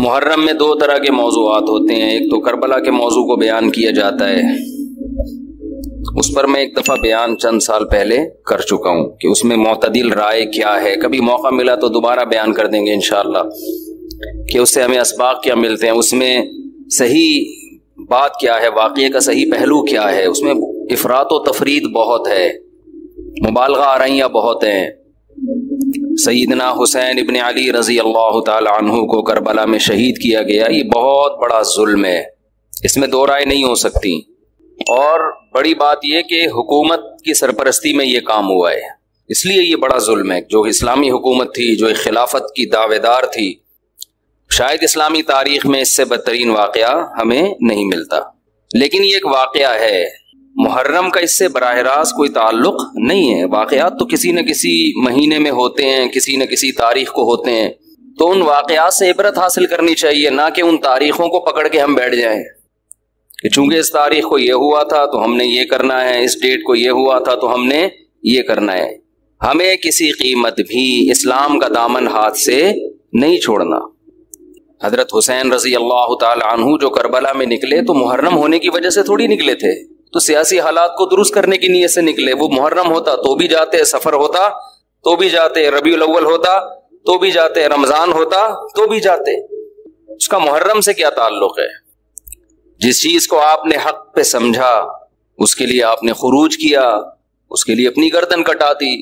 محرم میں دو طرح کے موضوعات ہوتے ہیں. ایک تو کربلا کے موضوع کو بیان کیا جاتا ہے، اس پر میں ایک دفعہ بیان چند سال پہلے کر چکا ہوں کہ اس میں معتدل رائے کیا ہے. کبھی موقع ملا تو دوبارہ بیان کر دیں گے انشاءاللہ کہ اس سے ہمیں اسباق کیا ملتے ہیں، اس میں صحیح بات کیا ہے، واقعے کا صحیح پہلو کیا ہے. اس میں افراط و تفرید بہت ہے، مبالغہ آرائیاں بہت ہیں. سیدنا حسین ابن علی رضی اللہ تعالی عنہ کو کربلا میں شہید کیا گیا، یہ بہت بڑا ظلم ہے، اس میں دو رائے نہیں ہو سکتی. اور بڑی بات یہ کہ حکومت کی سرپرستی میں یہ کام ہوا ہے، اس لیے یہ بڑا ظلم ہے. جو اسلامی حکومت تھی، جو ایک خلافت کی دعوے دار تھی، شاید اسلامی تاریخ میں اس سے بدترین واقعہ ہمیں نہیں ملتا. لیکن یہ ایک واقعہ ہے، محرم کا اس سے براہ راست کوئی تعلق نہیں ہے. واقعات تو کسی نہ کسی مہینے میں ہوتے ہیں، کسی نہ کسی تاریخ کو ہوتے ہیں، تو ان واقعات سے عبرت حاصل کرنی چاہیے، نہ کہ ان تاریخوں کو پکڑ کے ہم بیٹھ جائیں کہ چونکہ اس تاریخ کو یہ ہوا تھا تو ہم نے یہ کرنا ہے، اس ڈیٹ کو یہ ہوا تھا تو ہم نے یہ کرنا ہے. ہمیں کسی قیمت بھی اسلام کا دامن ہاتھ سے نہیں چھوڑنا. حضرت حسین رضی اللہ تعالی عنہ جو کربلا میں نکلے تو محرم ہونے کی وجہ سے تھوڑی نکلے تھے، تو سیاسی حالات کو درست کرنے کی نیت سے نکلے. وہ محرم ہوتا تو بھی جاتے، سفر ہوتا تو بھی جاتے، ربیع الاول ہوتا تو بھی جاتے، رمضان ہوتا تو بھی جاتے. اس کا محرم سے کیا تعلق ہے؟ جس چیز کو آپ نے حق پہ سمجھا اس کے لیے آپ نے خروج کیا، اس کے لیے اپنی گردن کٹا دی.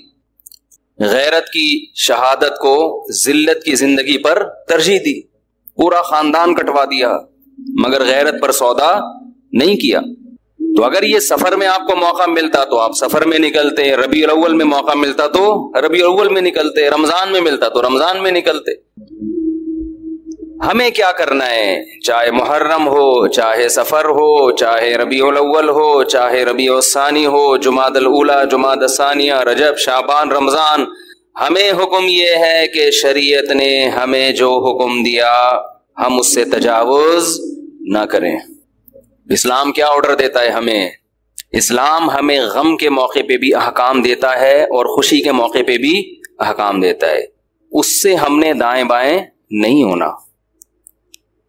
غیرت کی شہادت کو ذلت کی زندگی پر ترجیح دی، پورا خاندان کٹوا دیا، مگر غیرت پر سودا نہیں کیا. تو اگر یہ سفر میں آپ کو موقع ملتا تو آپ سفر میں نکلتے، ربیع الاول میں موقع ملتا تو ربیع الاول میں نکلتے، رمضان میں ملتا تو رمضان میں نکلتے. ہمیں کیا کرنا ہے؟ چاہے محرم ہو، چاہے سفر ہو، چاہے ربیع الاول ہو، چاہے ربیع الثانی ہو، جمادی الاولیٰ، جمادی الثانیہ، رجب، شعبان، رمضان، ہمیں حکم یہ ہے کہ شریعت نے ہمیں جو حکم دیا ہم اس سے تجاوز نہ کریں. اسلام کیا آرڈر دیتا ہے ہمیں؟ اسلام ہمیں غم کے موقع پہ بھی احکام دیتا ہے اور خوشی کے موقع پہ بھی احکام دیتا ہے، اس سے ہم نے دائیں بائیں نہیں ہونا.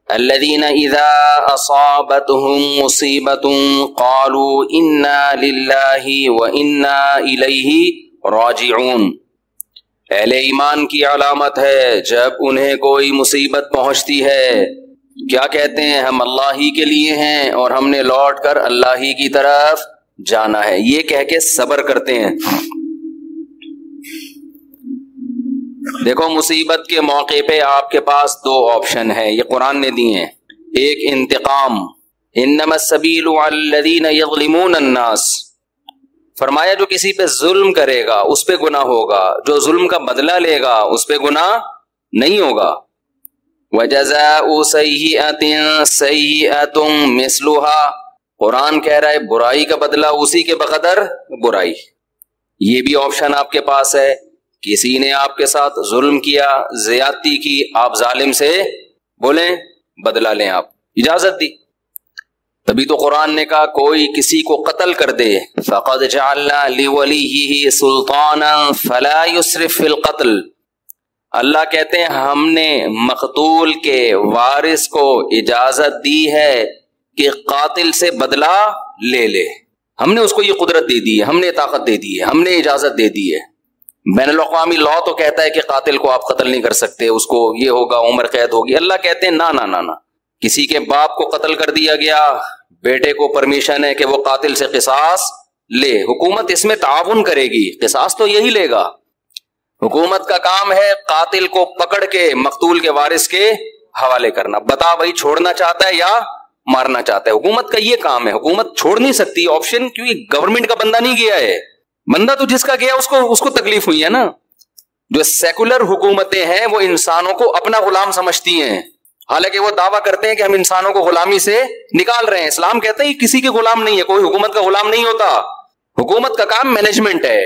الذین اذا اصابتهم مصیبۃ قالوا انا للہ وانا الیہ راجعون. اہل ایمان کی علامت ہے جب انہیں کوئی مصیبت پہنچتی ہے کیا کہتے ہیں؟ ہم اللہ ہی کے لیے ہیں اور ہم نے لوٹ کر اللہ ہی کی طرف جانا ہے. یہ کہہ کے صبر کرتے ہیں. دیکھو مصیبت کے موقع پہ آپ کے پاس دو آپشن ہیں، یہ قرآن نے دی ہیں. ایک انتقام، انما السبیل علی الذین یظلمون الناس، فرمایا جو کسی پہ ظلم کرے گا اس پہ گناہ ہوگا، جو ظلم کا بدلہ لے گا اس پہ گناہ نہیں ہوگا. وَجَزَاءُ سَيِّئَةٍ سَيِّئَةٌ مِثْلُهَا، قرآن کہہ رہا ہے برائی کا بدلہ اسی کے بقدر برائی. یہ بھی آپشن آپ کے پاس ہے. کسی نے آپ کے ساتھ ظلم کیا، زیادتی کی، آپ ظالم سے بولیں بدلہ لیں، آپ اجازت دی. تبھی تو قرآن نے کہا کوئی کسی کو قتل کر دے فَقَدْ جَعَلْنَا لِوَلِيِّهِ سُلْطَانًا فَلَا يُسْرِفْ فِي الْقَتْلِ. اللہ کہتے ہیں ہم نے مقتول کے وارث کو اجازت دی ہے کہ قاتل سے بدلہ لے لے. ہم نے اس کو یہ قدرت دے دی ہے، ہم نے طاقت دے دی ہے، ہم نے اجازت دے دی ہے. بین الاقوامی لاء تو کہتا ہے کہ قاتل کو آپ قتل نہیں کر سکتے، اس کو یہ ہوگا، عمر قید ہوگی. اللہ کہتے ہیں نہ نہ نہ نہ، کسی کے باپ کو قتل کر دیا گیا، بیٹے کو پرمیشن ہے کہ وہ قاتل سے قصاص لے. حکومت اس میں تعاون کرے گی، قصاص تو یہی لے گا. حکومت کا کام ہے قاتل کو پکڑ کے مقتول کے وارث کے حوالے کرنا. بتا بھائی چھوڑنا چاہتا ہے یا مارنا چاہتا ہے؟ حکومت کا یہ کام ہے. حکومت چھوڑ نہیں سکتی آپشن، کیونکہ گورنمنٹ کا بندہ نہیں گیا ہے. بندہ تو جس کا گیا اس کو تکلیف ہوئی ہے نا. جو سیکولر حکومتیں ہیں وہ انسانوں کو اپنا غلام سمجھتی ہیں، حالانکہ وہ دعویٰ کرتے ہیں کہ ہم انسانوں کو غلامی سے نکال رہے ہیں. اسلام کہتا ہے کسی کے غلام نہیں ہے، کوئی حکومت کا غلام نہیں ہوتا. حکومت کا کام مینجمنٹ ہے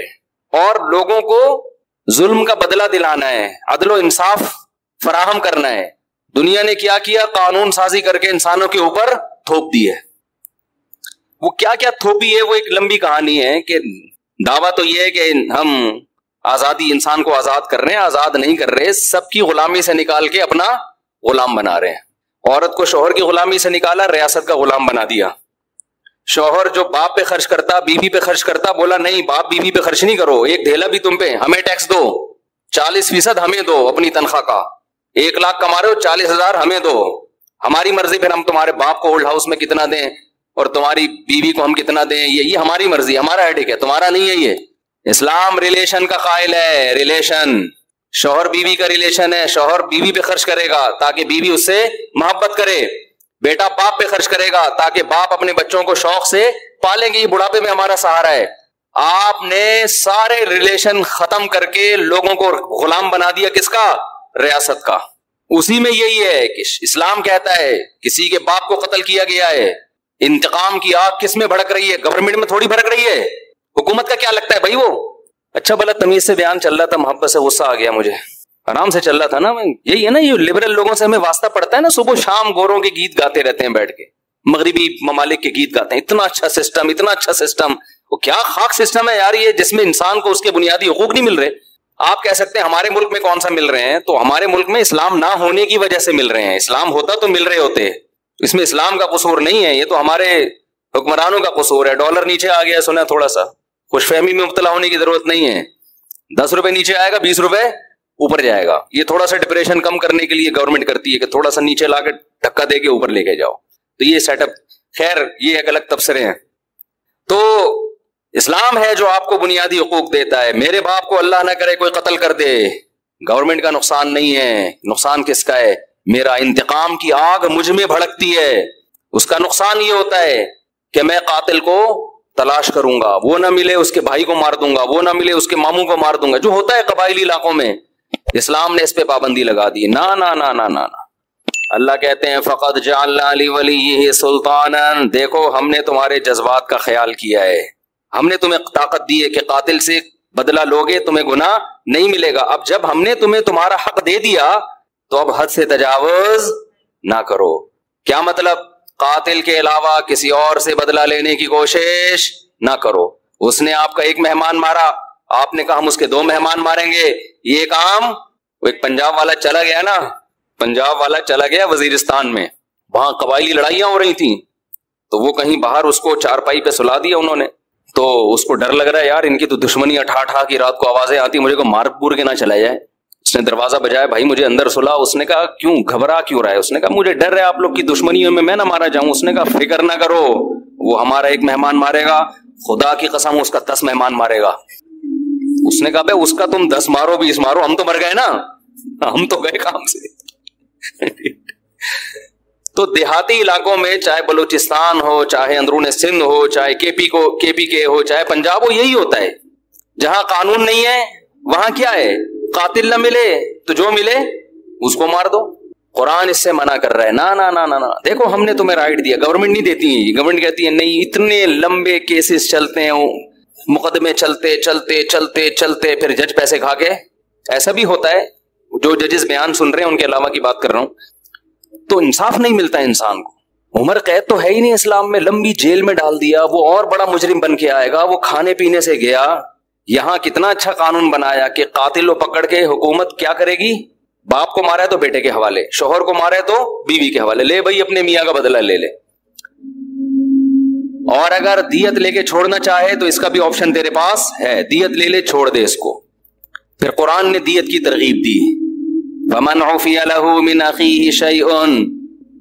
اور لوگوں کو ظلم کا بدلہ دلانا ہے، عدل و انصاف فراہم کرنا ہے. دنیا نے کیا کیا؟ قانون سازی کر کے انسانوں کے اوپر تھوپ دی ہے. وہ کیا کیا تھوپی ہے وہ ایک لمبی کہانی ہے. کہ دعویٰ تو یہ ہے کہ ہم آزادی، انسان کو آزاد کر رہے ہیں، آزاد نہیں کر رہے، سب کی غلامی سے نکال کے اپنا غلام بنا رہے ہیں. عورت کو شوہر کی غلامی سے نکالا, ریاست کا غلام بنا دیا. شوہر جو باپ پہ خرچ کرتا, بیوی پہ خرچ کرتا, بولا نہیں باپ بیوی پہ خرچ نہیں کرو, ایک دھیلا بھی تم پہ, ہمیں ٹیکس دو, 40% ہمیں دو اپنی تنخواہ کا. 1 لاکھ کما رہے ہو, 40,000 ہمیں دو, ہماری مرضی, پھر ہم تمہارے باپ کو اولڈ ہاؤس میں کتنا دیں اور تمہاری بیوی کو ہم کتنا دیں, یہ ہماری مرضی, ہمارا ہیڈک ہے, تمہارا نہیں ہے. یہ اسلام ریلیشن کا قائل ہے. ریلیشن شوہر بیوی کا ریلیشن ہے. شوہر بیوی پہ خرچ کرے گا تاکہ بیوی اس سے محبت کرے, بیٹا باپ پہ خرچ کرے گا تاکہ باپ اپنے بچوں کو شوق سے پالیں گے, یہ بڑھاپے میں ہمارا سہارا ہے. آپ نے سارے ریلیشن ختم کر کے لوگوں کو غلام بنا دیا, کس کا؟ ریاست کا. اسی میں یہی ہے کہ اسلام کہتا ہے کسی کے باپ کو قتل کیا گیا ہے, انتقام کی آگ کس میں بھڑک رہی ہے؟ گورنمنٹ میں تھوڑی بھڑک رہی ہے. حکومت کا کیا لگتا ہے بھائی؟ وہ اچھا بھلا تمیز سے بیان چل رہا تھا, محبت سے غصہ آ گیا مجھے, آرام سے چل رہا تھا نا. یہی ہے نا, یہ لبرل لوگوں سے ہمیں واسطہ پڑتا ہے نا, صبح شام گوروں کے گیت گاتے رہتے ہیں بیٹھ کے, مغربی ممالک کے گیت گاتے ہیں, اتنا اچھا سسٹم, اتنا اچھا سسٹم. وہ کیا خاک سسٹم ہے یار یہ, جس میں انسان کو اس کے بنیادی حقوق نہیں مل رہے. آپ کہہ سکتے ہیں ہمارے ملک میں کون سا مل رہے ہیں, تو ہمارے ملک میں اسلام نہ ہونے کی وجہ سے مل رہے ہیں. اسلام ہوتا تو مل رہے ہوتے, اس میں اسلام کا قصور نہیں ہے, یہ تو ہمارے حکمرانوں کا قصور ہے. ڈالر نیچے آ گیا سنا, تھوڑا سا خوش فہمی میں مبتلا ہونے کی ضرورت نہیں ہے. 10 روپے نیچے آئے گا, 20 روپے اوپر جائے گا. یہ تھوڑا سا ڈپریشن کم کرنے کے لیے گورنمنٹ کرتی ہے کہ تھوڑا سا نیچے لا کے دھکا دے کے اوپر لے کے جاؤ. تو یہ سیٹ اپ, خیر یہ ایک الگ تبصرے ہیں. تو اسلام ہے جو آپ کو بنیادی حقوق دیتا ہے. میرے باپ کو اللہ نہ کرے کوئی قتل کر دے, گورنمنٹ کا نقصان نہیں ہے. نقصان کس کا ہے؟ میرا انتقام کی آگ مجھ میں بھڑکتی ہے. اس کا نقصان یہ ہوتا ہے کہ میں قاتل کو تلاش کروں گا, وہ نہ ملے اس کے بھائی کو مار دوں گا, وہ نہ ملے اس کے ماموں کو مار دوں گا, جو ہوتا ہے قبائلی علاقوں میں. اسلام نے اس پہ پابندی لگا دی. نا نا نا نا نا, اللہ کہتے ہیں فقط جعلنا لولیہ سلطانا, دیکھو ہم نے تمہارے جذبات کا خیال کیا ہے, ہم نے تمہیں طاقت دی ہے کہ قاتل سے بدلہ لوگے تمہیں گناہ نہیں ملے گا. اب جب ہم نے تمہیں تمہارا حق دے دیا تو اب حد سے تجاوز نہ کرو. کیا مطلب؟ قاتل کے علاوہ کسی اور سے بدلہ لینے کی کوشش نہ کرو. اس نے آپ کا ایک مہمان مارا, آپ نے کہا ہم اس کے 2 مہمان ماریں گے. یہ کام وہ ایک پنجاب والا چلا گیا نا, پنجاب والا چلا گیا وزیرستان میں, وہاں قبائلی لڑائیاں ہو رہی تھیں, تو وہ کہیں باہر اس کو چارپائی پہ سلا دیا انہوں نے. تو اس کو ڈر لگ رہا ہے یار, ان کی تو دشمنی اٹھا کی رات کو آوازیں آتی, مجھے کو مار پور کے نہ چلا جائے. اس نے دروازہ بجایا, بھائی مجھے اندر سلا. اس نے کہا کیوں, گھبرا کیوں رہا ہے؟ اس نے کہا مجھے ڈر ہے آپ لوگ کی دشمنیوں میں نہ مارا جاؤں. اس نے کہا فکر نہ کرو, وہ ہمارا ایک مہمان مارے گا, خدا کی قسم اس کا 10 مہمان مارے گا. اس نے کہا بھائی اس کا تم 10 مارو 20 مارو, ہم تو مر گئے نا, ہم تو گئے کام سے. تو دیہاتی علاقوں میں چاہے بلوچستان ہو, چاہے اندرون سندھ ہو, چاہے کے پی کے ہو, چاہے پنجاب ہو, یہی ہوتا ہے. جہاں قانون نہیں ہے وہاں کیا ہے, قاتل نہ ملے تو جو ملے اس کو مار دو. قرآن اس سے منع کر رہا ہے. نا نا نا نا نا, دیکھو ہم نے تمہیں رائٹ دیا, گورنمنٹ نہیں دیتی ہے. گورنمنٹ کہتی ہے نہیں, اتنے لمبے کیسز چلتے ہیں, مقدمے چلتے چلتے چلتے چلتے پھر جج پیسے کھا کے. ایسا بھی ہوتا ہے, جو ججز بیان سن رہے ہیں ان کے علاوہ کی بات کر رہا ہوں. تو انصاف نہیں ملتا انسان کو. عمر قید تو ہے ہی نہیں اسلام میں, لمبی جیل میں ڈال دیا, وہ اور بڑا مجرم بن کے آئے گا. وہ کھانے پینے سے گیا. یہاں کتنا اچھا قانون بنایا کہ قاتل کو پکڑ کے حکومت کیا کرے گی, باپ کو مارا ہے تو بیٹے کے حوالے, شوہر کو مارا ہے تو بیوی کے حوالے, لے بھائی اپنے میاں کا بدلہ لے لے. اور اگر دیت لے کے چھوڑنا چاہے تو اس کا بھی آپشن تیرے پاس ہے, دیت لے لے, چھوڑ دے اس کو. پھر قرآن نے دیت کی ترغیب دی, وَمَنْ عُفِيَ لَهُ مِنْ أَخِيهِ شَيْءٌ,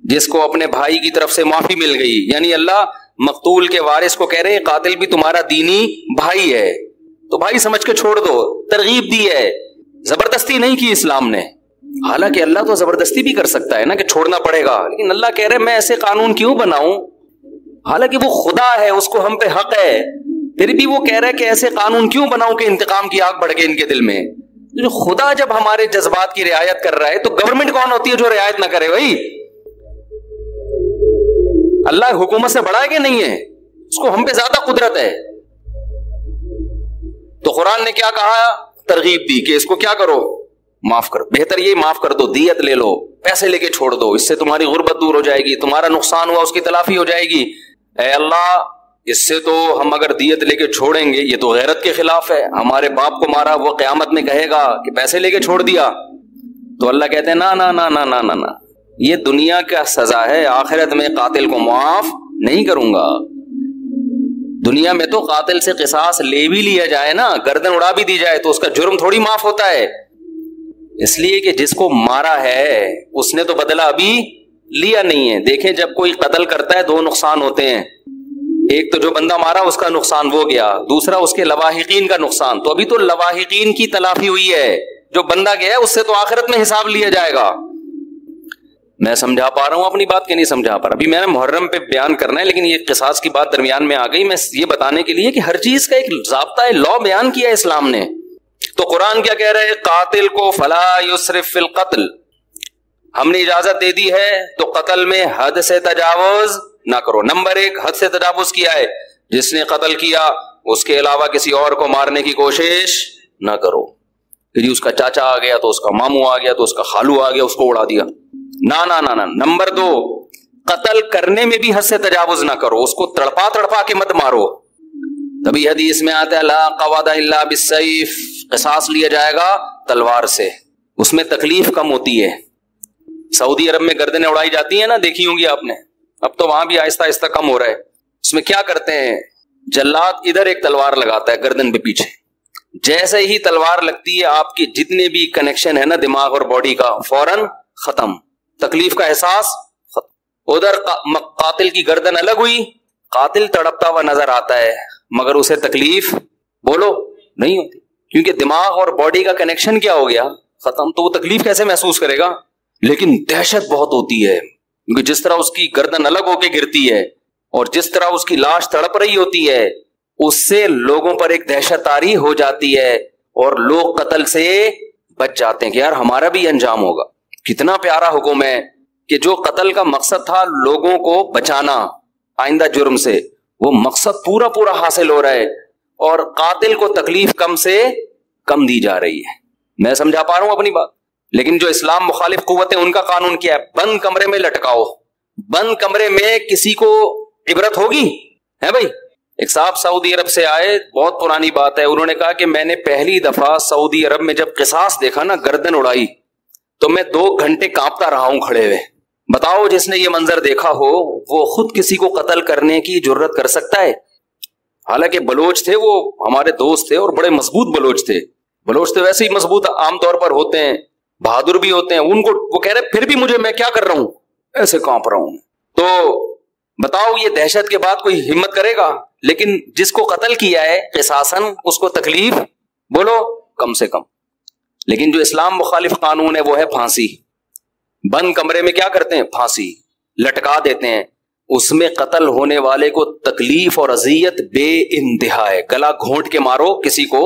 جس کو اپنے بھائی کی طرف سے معافی مل گئی. یعنی اللہ مقتول کے وارث کو کہہ رہے ہیں قاتل بھی تمہارا دینی بھائی ہے, تو بھائی سمجھ کے چھوڑ دو. ترغیب دی ہے, زبردستی نہیں کی اسلام نے. حالانکہ اللہ تو زبردستی بھی کر سکتا ہے نا کہ چھوڑنا پڑے گا, لیکن اللہ کہہ رہے میں ایسے قانون کیوں بناؤں, حالانکہ وہ خدا ہے, اس کو ہم پہ حق ہے. پھر بھی وہ کہہ رہا ہے کہ ایسے قانون کیوں بناؤں کہ انتقام کی آگ بڑھ گئے ان کے دل میں. جو خدا جب ہمارے جذبات کی رعایت کر رہا ہے تو گورنمنٹ کون ہوتی ہے جو رعایت نہ کرے بھائی؟ اللہ حکومت سے بڑا ہے کہ نہیں ہے؟ اس کو ہم پہ زیادہ قدرت ہے. تو قرآن نے کیا کہا, ترغیب دی کہ اس کو کیا کرو, معاف کرو. بہتر یہ معاف کر دو, دیت لے لو, پیسے لے کے چھوڑ دو, اس سے تمہاری غربت دور ہو جائے گی, تمہارا نقصان ہوا اس کی تلافی ہو جائے گی. اے اللہ, اس سے تو ہم اگر دیت لے کے چھوڑیں گے یہ تو غیرت کے خلاف ہے. ہمارے باپ کو مارا, وہ قیامت میں کہے گا کہ پیسے لے کے چھوڑ دیا. تو اللہ کہتے ہیں نا نا نا نا نا نا نا, یہ دنیا کا سزا ہے، آخرت میں قاتل کو معاف نہیں کروں گا۔ دنیا میں تو قاتل سے قصاص لے بھی لیا جائے نا، گردن اڑا بھی دی جائے تو اس کا جرم تھوڑی معاف ہوتا ہے، اس لیے کہ جس کو مارا ہے اس نے تو بدلہ ابھی لیا نہیں ہے۔ دیکھیں جب کوئی قتل کرتا ہے دو نقصان ہوتے ہیں، ایک تو جو بندہ مارا اس کا نقصان وہ گیا، دوسرا اس کے لواحقین کا نقصان۔ تو ابھی تو لواحقین کی تلافی ہوئی ہے، جو بندہ گیا ہے اس سے تو آخرت میں حساب لیا جائے گا۔ میں سمجھا پا رہا ہوں اپنی بات کہ نہیں سمجھا پا رہا؟ ابھی میں نے محرم پہ بیان کرنا ہے، لیکن یہ قصاص کی بات درمیان میں آ گئی۔ میں یہ بتانے کے لیے کہ ہر چیز کا ایک ضابطہ ہے، لا بیان کیا ہے اسلام نے۔ تو قرآن کیا کہہ رہا ہے؟ قاتل کو فلا یسرف فی القتل، ہم نے اجازت دے دی ہے تو قتل میں حد سے تجاوز نہ کرو۔ نمبر 1 حد سے تجاوز کیا ہے، جس نے قتل کیا اس کے علاوہ کسی اور کو مارنے کی کوشش نہ کرو کہ جی اس کا چاچا آ گیا تو اس کا ماموں آ گیا تو اس کا خالو آ گیا اس کو اڑا دیا، نہ نہ نہ۔ نمبر 2 قتل کرنے میں بھی حد سے تجاوز نہ کرو، اس کو تڑپا تڑپا کے مت مارو۔ تبھی حدیث میں آتا ہے لا قواد الا بالسیف، قصاص لیا جائے گا تلوار سے، اس میں تکلیف کم ہوتی ہے۔ سعودی عرب میں گردنیں اڑائی جاتی ہیں نا، دیکھی ہوں گی آپ نے، اب تو وہاں بھی آہستہ آہستہ کم ہو رہا ہے۔ اس میں کیا کرتے ہیں، جلاد ادھر ایک تلوار لگاتا ہے گردن پہ پیچھے، جیسے ہی تلوار لگتی ہے آپ کی جتنے بھی کنیکشن ہے نا دماغ اور باڈی کا فوراً ختم، تکلیف کا احساس ختم۔ ادھر قاتل کی گردن الگ ہوئی، قاتل تڑپتا ہوا نظر آتا ہے مگر اسے تکلیف بولو نہیں ہوتی، کیونکہ دماغ اور باڈی کا کنیکشن کیا ہو گیا، ختم۔ تو وہ تکلیف کیسے محسوس کرے گا؟ لیکن دہشت بہت ہوتی ہے، کیونکہ جس طرح اس کی گردن الگ ہو کے گرتی ہے اور جس طرح اس کی لاش تڑپ رہی ہوتی ہے، اس سے لوگوں پر ایک دہشت طاری ہو جاتی ہے اور لوگ قتل سے بچ جاتے ہیں کہ یار ہمارا بھی انجام ہوگا۔ کتنا پیارا حکم ہے کہ جو قتل کا مقصد تھا لوگوں کو بچانا آئندہ جرم سے، وہ مقصد پورا پورا حاصل ہو رہا ہے اور قاتل کو تکلیف کم سے کم دی جا رہی ہے۔ میں سمجھا پا رہا ہوں اپنی بات؟ لیکن جو اسلام مخالف قوتیں ان کا قانون کیا ہے؟ بند کمرے میں لٹکاؤ۔ بند کمرے میں کسی کو عبرت ہوگی ہے بھائی؟ ایک صاحب سعودی عرب سے آئے، بہت پرانی بات ہے، انہوں نے کہا کہ میں نے پہلی دفعہ سعودی عرب میں جب قصاص دیکھا نا، گردن اڑائی، تو میں 2 گھنٹے کانپتا رہا ہوں کھڑے ہوئے۔ بتاؤ جس نے یہ منظر دیکھا ہو وہ خود کسی کو قتل کرنے کی جرت کر سکتا ہے؟ حالانکہ بلوچ تھے، وہ ہمارے دوست تھے اور بڑے مضبوط بلوچ تھے۔ بلوچ تو ویسے ہی مضبوط عام طور پر ہوتے ہیں، بہادر بھی ہوتے ہیں، ان کو وہ کہہ رہے پھر بھی مجھے، میں کیا کر رہا ہوں، ایسے کانپ رہا ہوں۔ تو بتاؤ یہ دہشت کے بعد کوئی ہمت کرے گا؟ لیکن جس کو قتل کیا ہے قصاصاً اس کو تکلیف بولو کم سے کم۔ لیکن جو اسلام مخالف قانون ہے وہ ہے پھانسی۔ بند کمرے میں کیا کرتے ہیں؟ پھانسی لٹکا دیتے ہیں، اس میں قتل ہونے والے کو تکلیف اور اذیت بے انتہا ہے۔ گلا گھونٹ کے مارو کسی کو،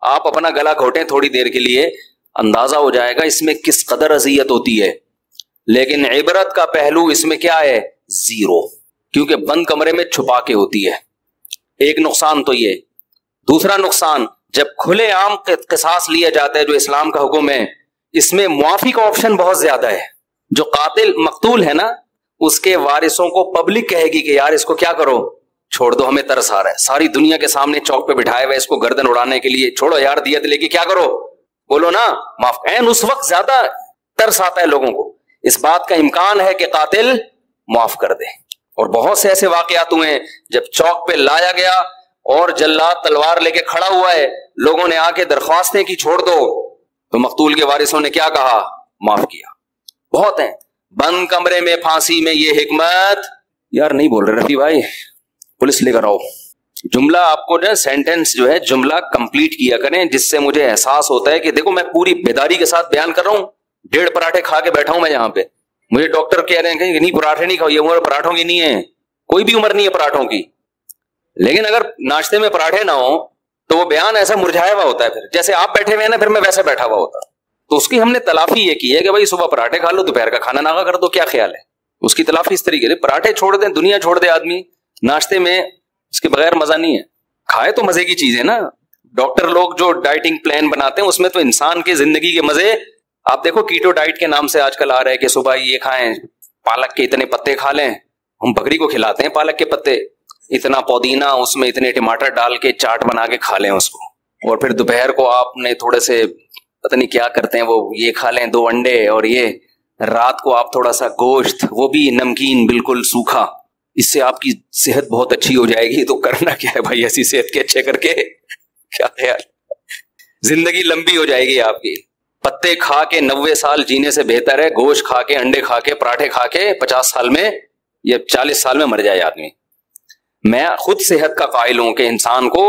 آپ اپنا گلا گھونٹیں تھوڑی دیر کے لیے، اندازہ ہو جائے گا اس میں کس قدر اذیت ہوتی ہے۔ لیکن عبرت کا پہلو اس میں کیا ہے؟ 0، کیونکہ بند کمرے میں چھپا کے ہوتی ہے۔ ایک نقصان تو یہ۔ دوسرا نقصان، جب کھلے عام قصاص لیا جاتا ہے جو اسلام کا حکم ہے، اس میں معافی کا آپشن بہت زیادہ ہے۔ جو قاتل مقتول ہے نا، اس کے وارثوں کو پبلک کہے گی کہ یار اس کو کیا کرو، چھوڑ دو، ہمیں ترس آ رہا ہے، ساری دنیا کے سامنے چوک پہ بٹھائے ہوئے اس کو گردن اڑانے کے لیے، چھوڑو یار دیت لے کے کیا کرو، بولو نا معاف۔ اس وقت زیادہ ترس آتا ہے لوگوں کو، اس بات کا امکان ہے کہ قاتل معاف کر دے۔ اور بہت سے ایسے واقعات ہوئے ہیں جب چوک پہ لایا گیا اور جلاد تلوار لے کے کھڑا ہوا ہے، لوگوں نے آ کے درخواستیں کی چھوڑ دو، تو مقتول کے وارثوں نے کیا کہا؟ معاف کیا۔ بہت ہیں۔ بند کمرے میں پھانسی میں یہ حکمت، یار نہیں بول رہے رفیع بھائی، پولیس لے کر آؤ۔ جملہ آپ کو جو سینٹینس جو ہے جملہ کمپلیٹ کیا کریں، جس سے مجھے احساس ہوتا ہے کہ دیکھو میں پوری بیداری کے ساتھ بیان کر رہا ہوں۔ 1.5 پراٹھے کھا کے بیٹھا ہوں میں یہاں پہ، مجھے ڈاکٹر کہہ رہے ہیں کہ نہیں پراٹھے نہیں کھاؤ، یہ عمر پراٹھوں کی نہیں ہے، کوئی بھی عمر نہیں ہے پراٹھوں کی۔ لیکن اگر ناشتے میں پراٹھے نہ ہو تو وہ بیان ایسا مرجھایا ہوا ہوتا ہے، پھر جیسے آپ بیٹھے ہوئے ہیں نا، پھر میں ویسے بیٹھا ہوا ہوتا۔ تو اس کی ہم نے تلافی یہ کی ہے کہ بھائی صبح پراٹھے کھا لو، دوپہر کا کھانا ناغا کر دو، کیا خیال ہے؟ اس کی تلافی اس طریقے سے، پراٹھے چھوڑ دیں، دنیا چھوڑ دے آدمی، ناشتے میں اس کے بغیر مزہ نہیں ہے۔ کھائے تو مزے کی چیز ہے نا۔ ڈاکٹر لوگ جو ڈائٹنگ پلان بناتے ہیں اس میں تو انسان کی زندگی کے مزے، آپ دیکھو کیٹو ڈائٹ کے نام سے آج کل آ رہا ہے کہ صبح یہ کھائیں، پالک کے اتنے پتے کھا لیں، ہم بکری کو کھلاتے ہیں پالک کے پتے، اتنا پودینہ، اس میں اتنے ٹماٹر ڈال کے چاٹ بنا کے کھا لیں اس کو، اور پھر دوپہر کو آپ نے تھوڑے سے پتہ نہیں کیا کرتے ہیں وہ، یہ کھا لیں 2 انڈے اور یہ رات کو آپ تھوڑا سا گوشت، وہ بھی نمکین بالکل سوکھا، اس سے آپ کی صحت بہت اچھی ہو جائے گی. تو کرنا کیا ہے بھائی، ایسی صحت کے اچھے کر کے کیا خیال، زندگی لمبی ہو جائے گی آپ کی. پتے کھا کے 90 سال جینے سے بہتر ہے گوشت کھا کے، انڈے کھا کے، پراٹھے کھا کے 50 سال میں یا 40 سال میں مر جائے آدمی. میں خود صحت کا قائل ہوں کہ انسان کو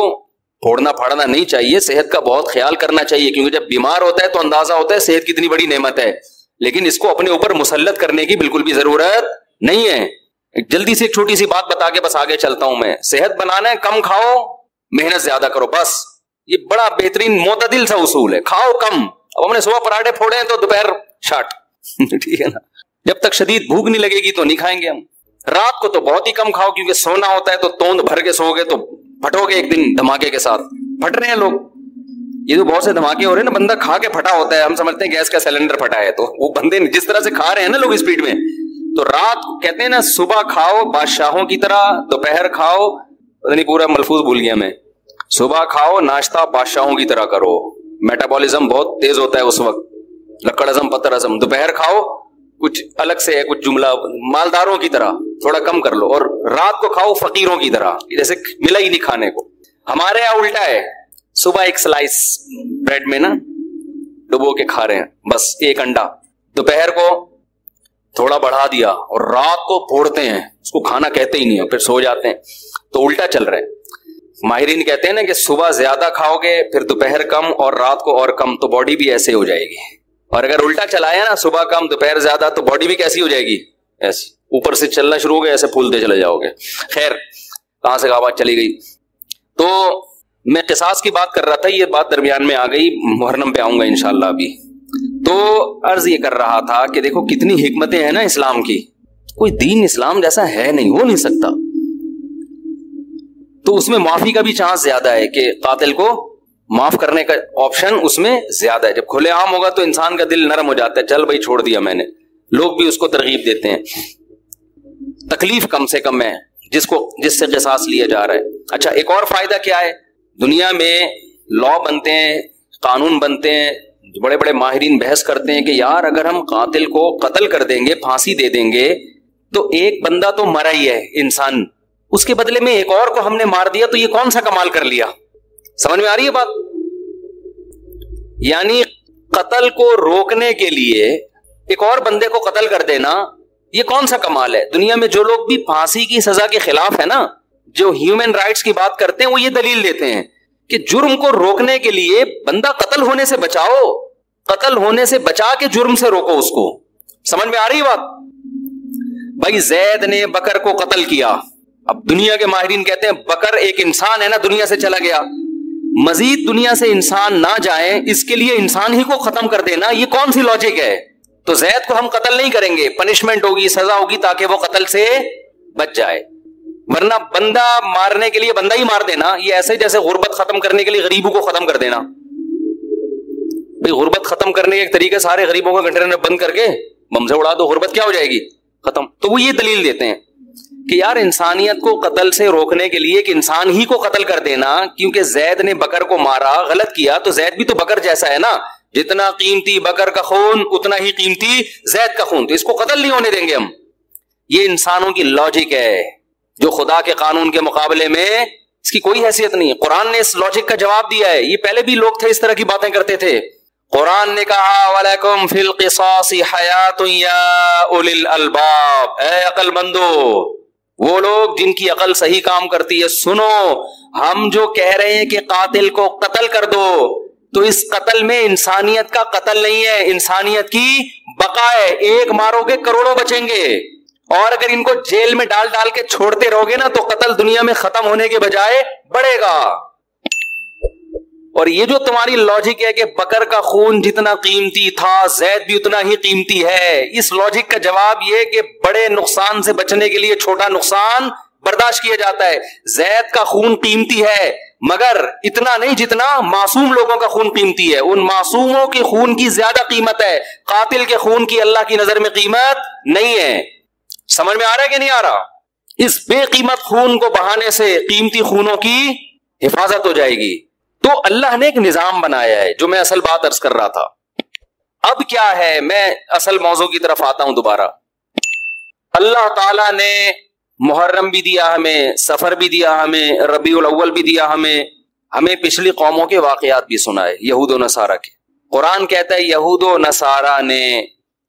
پھوڑنا پھاڑنا نہیں چاہیے، صحت کا بہت خیال کرنا چاہیے، کیونکہ جب بیمار ہوتا ہے تو اندازہ ہوتا ہے صحت کتنی بڑی نعمت ہے. لیکن اس کو اپنے اوپر مسلط کرنے کی بالکل بھی ضرورت نہیں ہے. جلدی سے ایک چھوٹی سی بات بتا کے بس آگے چلتا ہوں میں. صحت بنانا ہے، کم کھاؤ، محنت زیادہ کرو، بس یہ بڑا بہترین معتدل سا اصول ہے. کھاؤ کم. اب ہم نے صبح پراٹھے پھوڑے ہیں تو دوپہر شاٹ ٹھیک ہے نا. جب تک شدید بھوک نہیں لگے گی تو نہیں کھائیں گے ہم. رات کو تو بہت ہی کم کھاؤ، کیونکہ سونا ہوتا ہے تو توند بھر کے سو گے تو پھٹو گے ایک دن دھماکے کے ساتھ. پھٹ رہے ہیں لوگ، یہ تو بہت سے دھماکے ہو رہے ہیں نا، بندہ کھا کے پھٹا ہوتا ہے. ہم سمجھتے ہیں گیس کا سلنڈر پھٹا ہے، تو وہ بندے جس طرح سے کھا رہے ہیں نا لوگ اسپیڈ میں. تو رات کو کہتے ہیں نا صبح کھاؤ بادشاہوں کی طرح، دوپہر کھاؤ، پتہ نہیں پورا ملفوظ بھول گیا میں. صبح کھاؤ ناشتہ بادشاہوں کی طرح کرو، میٹابولزم بہت تیز ہوتا ہے اس وقت، لکڑ ہضم پتر ہضم. دوپہر کھاؤ کچھ الگ سے ہے، کچھ جملہ مالداروں کی طرح تھوڑا کم کر لو، اور رات کو کھاؤ فقیروں کی طرح، جیسے ملا ہی نہیں کھانے کو. ہمارے یہاں الٹا ہے، صبح ایک سلائس بریڈ میں نا ڈبو کے کھا رہے ہیں، بس ایک انڈا. دوپہر کو تھوڑا بڑھا دیا اور رات کو پھوڑتے ہیں، اس کو کھانا کہتے ہی نہیں ہے، پھر سو جاتے ہیں. تو الٹا چل رہا ہے. ماہرین کہتے ہیں نا کہ صبح زیادہ کھاؤ گے، پھر دوپہر کم اور رات کو اور کم، تو باڈی بھی ایسے ہو جائے گی. اور اگر الٹا چلایا نا صبح کم دوپہر زیادہ، تو باڈی بھی کیسی ہو جائے گی، ایسی اوپر سے چلنا شروع ہو گیا، ایسے پھولتے چلے جاؤ گے. خیر کہاں سے بات چلی گئی. تو میں قصاص کی بات کر رہا تھا، یہ بات درمیان میں آ گئی، محرم پہ آؤں گا انشاءاللہ ابھی. تو عرض یہ کر رہا تھا کہ دیکھو کتنی حکمتیں ہیں نا اسلام کی، کوئی دین اسلام جیسا ہے نہیں، ہو نہیں سکتا. تو اس میں معافی کا بھی چانس زیادہ ہے کہ قاتل کو معاف کرنے کا آپشن اس میں زیادہ ہے. جب کھلے عام ہوگا تو انسان کا دل نرم ہو جاتا ہے، چل بھائی چھوڑ دیا میں نے. لوگ بھی اس کو ترغیب دیتے ہیں. تکلیف کم سے کم ہے جس سے قصاص لیا جا رہا ہے. اچھا ایک اور فائدہ کیا ہے، دنیا میں لا بنتے ہیں، قانون بنتے ہیں، بڑے بڑے ماہرین بحث کرتے ہیں کہ یار اگر ہم قاتل کو قتل کر دیں گے، پھانسی دے دیں گے، تو ایک بندہ تو مرا ہی ہے انسان، اس کے بدلے میں ایک اور کو ہم نے مار دیا، تو یہ کون سا کمال کر لیا. سمجھ میں آ رہی ہے بات؟ یعنی قتل کو روکنے کے لیے ایک اور بندے کو قتل کر دینا، یہ کون سا کمال ہے. دنیا میں جو لوگ بھی پھانسی کی سزا کے خلاف ہے نا، جو ہیومن رائٹس کی بات کرتے ہیں، وہ یہ دلیل دیتے ہیں کہ جرم کو روکنے کے لیے بندہ قتل ہونے سے بچاؤ، قتل ہونے سے بچا کے جرم سے روکو اس کو. سمجھ میں آ رہی بات؟ بھائی زید نے بکر کو قتل کیا، اب دنیا کے ماہرین کہتے ہیں بکر ایک انسان ہے نا، دنیا سے چلا گیا، مزید دنیا سے انسان نہ جائیں اس کے لیے انسان ہی کو ختم کر دینا، یہ کون سی لاجک ہے. تو زید کو ہم قتل نہیں کریں گے، پنشمنٹ ہوگی، سزا ہوگی تاکہ وہ قتل سے بچ جائے، ورنہ بندہ مارنے کے لیے بندہ ہی مار دینا، یہ ایسے جیسے غربت ختم کرنے کے لیے غریبوں کو ختم کر دینا. بھئی غربت ختم کرنے کے ایک طریقے سارے غریبوں کو کنٹینر میں بند کر کے بم سے اڑا دو، غربت کیا ہو جائے گی، ختم. تو وہ یہ دلیل دیتے ہیں کہ یار انسانیت کو قتل سے روکنے کے لیے کہ انسان ہی کو قتل کر دینا، کیونکہ زید نے بکر کو مارا، غلط کیا، تو زید بھی تو بکر جیسا ہے نا، جتنا قیمتی بکر کا خون اتنا ہی قیمتی زید کا خون، تو اس کو قتل نہیں ہونے دیں گے ہم. یہ انسانوں کی لاجک ہے جو خدا کے قانون کے مقابلے میں اس کی کوئی حیثیت نہیں. قرآن نے اس لاجک کا جواب دیا ہے. یہ پہلے بھی لوگ تھے اس طرح کی باتیں کرتے تھے. قرآن نے کہا وَلَكُمْ فِي الْقِصَاصِ حَيَاتٌ يَا أُولِي الْأَلْبَابِ، اے عقل مندو، وہ لوگ جن کی عقل صحیح کام کرتی ہے، سنو، ہم جو کہہ رہے ہیں کہ قاتل کو قتل کر دو، تو اس قتل میں انسانیت کا قتل نہیں ہے، انسانیت کی بقا ہے. ایک مارو گے کروڑوں بچیں گے، اور اگر ان کو جیل میں ڈال ڈال کے چھوڑتے رہو گے نا تو قتل دنیا میں ختم ہونے کے بجائے بڑھے گا. اور یہ جو تمہاری لاجک ہے کہ بکر کا خون جتنا قیمتی تھا زید بھی اتنا ہی قیمتی ہے، اس لاجک کا جواب یہ کہ بڑے نقصان سے بچنے کے لیے چھوٹا نقصان برداشت کیا جاتا ہے. زید کا خون قیمتی ہے مگر اتنا نہیں جتنا معصوم لوگوں کا خون قیمتی ہے. ان معصوموں کے خون کی زیادہ قیمت ہے، قاتل کے خون کی اللہ کی نظر میں قیمت نہیں ہے. سمجھ میں آ رہا ہے کہ نہیں آ رہا؟ اس بے قیمت خون کو بہانے سے قیمتی خونوں کی حفاظت ہو جائے گی. تو اللہ نے ایک نظام بنایا ہے، جو میں اصل بات عرض کر رہا تھا. اب کیا ہے، میں اصل موضوع کی طرف آتا ہوں دوبارہ. اللہ تعالیٰ نے محرم بھی دیا ہمیں، سفر بھی دیا ہمیں، ربیع الاول بھی دیا ہمیں پچھلی قوموں کے واقعات بھی سنائے، یہود و نصارہ کے. قرآن کہتا ہے یہود و نصارہ نے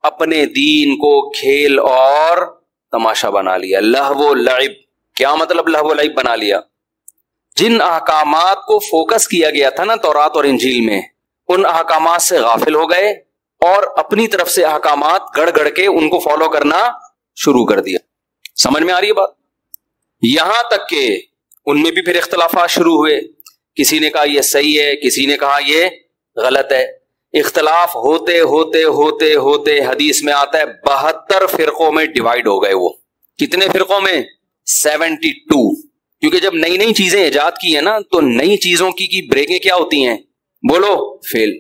اپنے دین کو کھیل اور تماشا بنا لیا. لہو و لعب، کیا مطلب لہو و لعب بنا لیا؟ جن احکامات کو فوکس کیا گیا تھا نا تورات اور انجیل میں، ان احکامات سے غافل ہو گئے اور اپنی طرف سے احکامات گڑ گڑ کے ان کو فالو کرنا شروع کر دیا. سمجھ میں آ رہی ہے بات؟ یہاں تک کہ ان میں بھی پھر اختلافات شروع ہوئے. کسی نے کہا یہ صحیح ہے، کسی نے کہا یہ غلط ہے. اختلاف ہوتے ہوتے ہوتے ہوتے حدیث میں آتا ہے 72 فرقوں میں ڈیوائیڈ ہو گئے. وہ کتنے فرقوں میں؟ 72. کیونکہ جب نئی نئی چیزیں ایجاد کی ہیں نا تو نئی چیزوں کی بریکیں کیا ہوتی ہیں؟ بولو، فیل.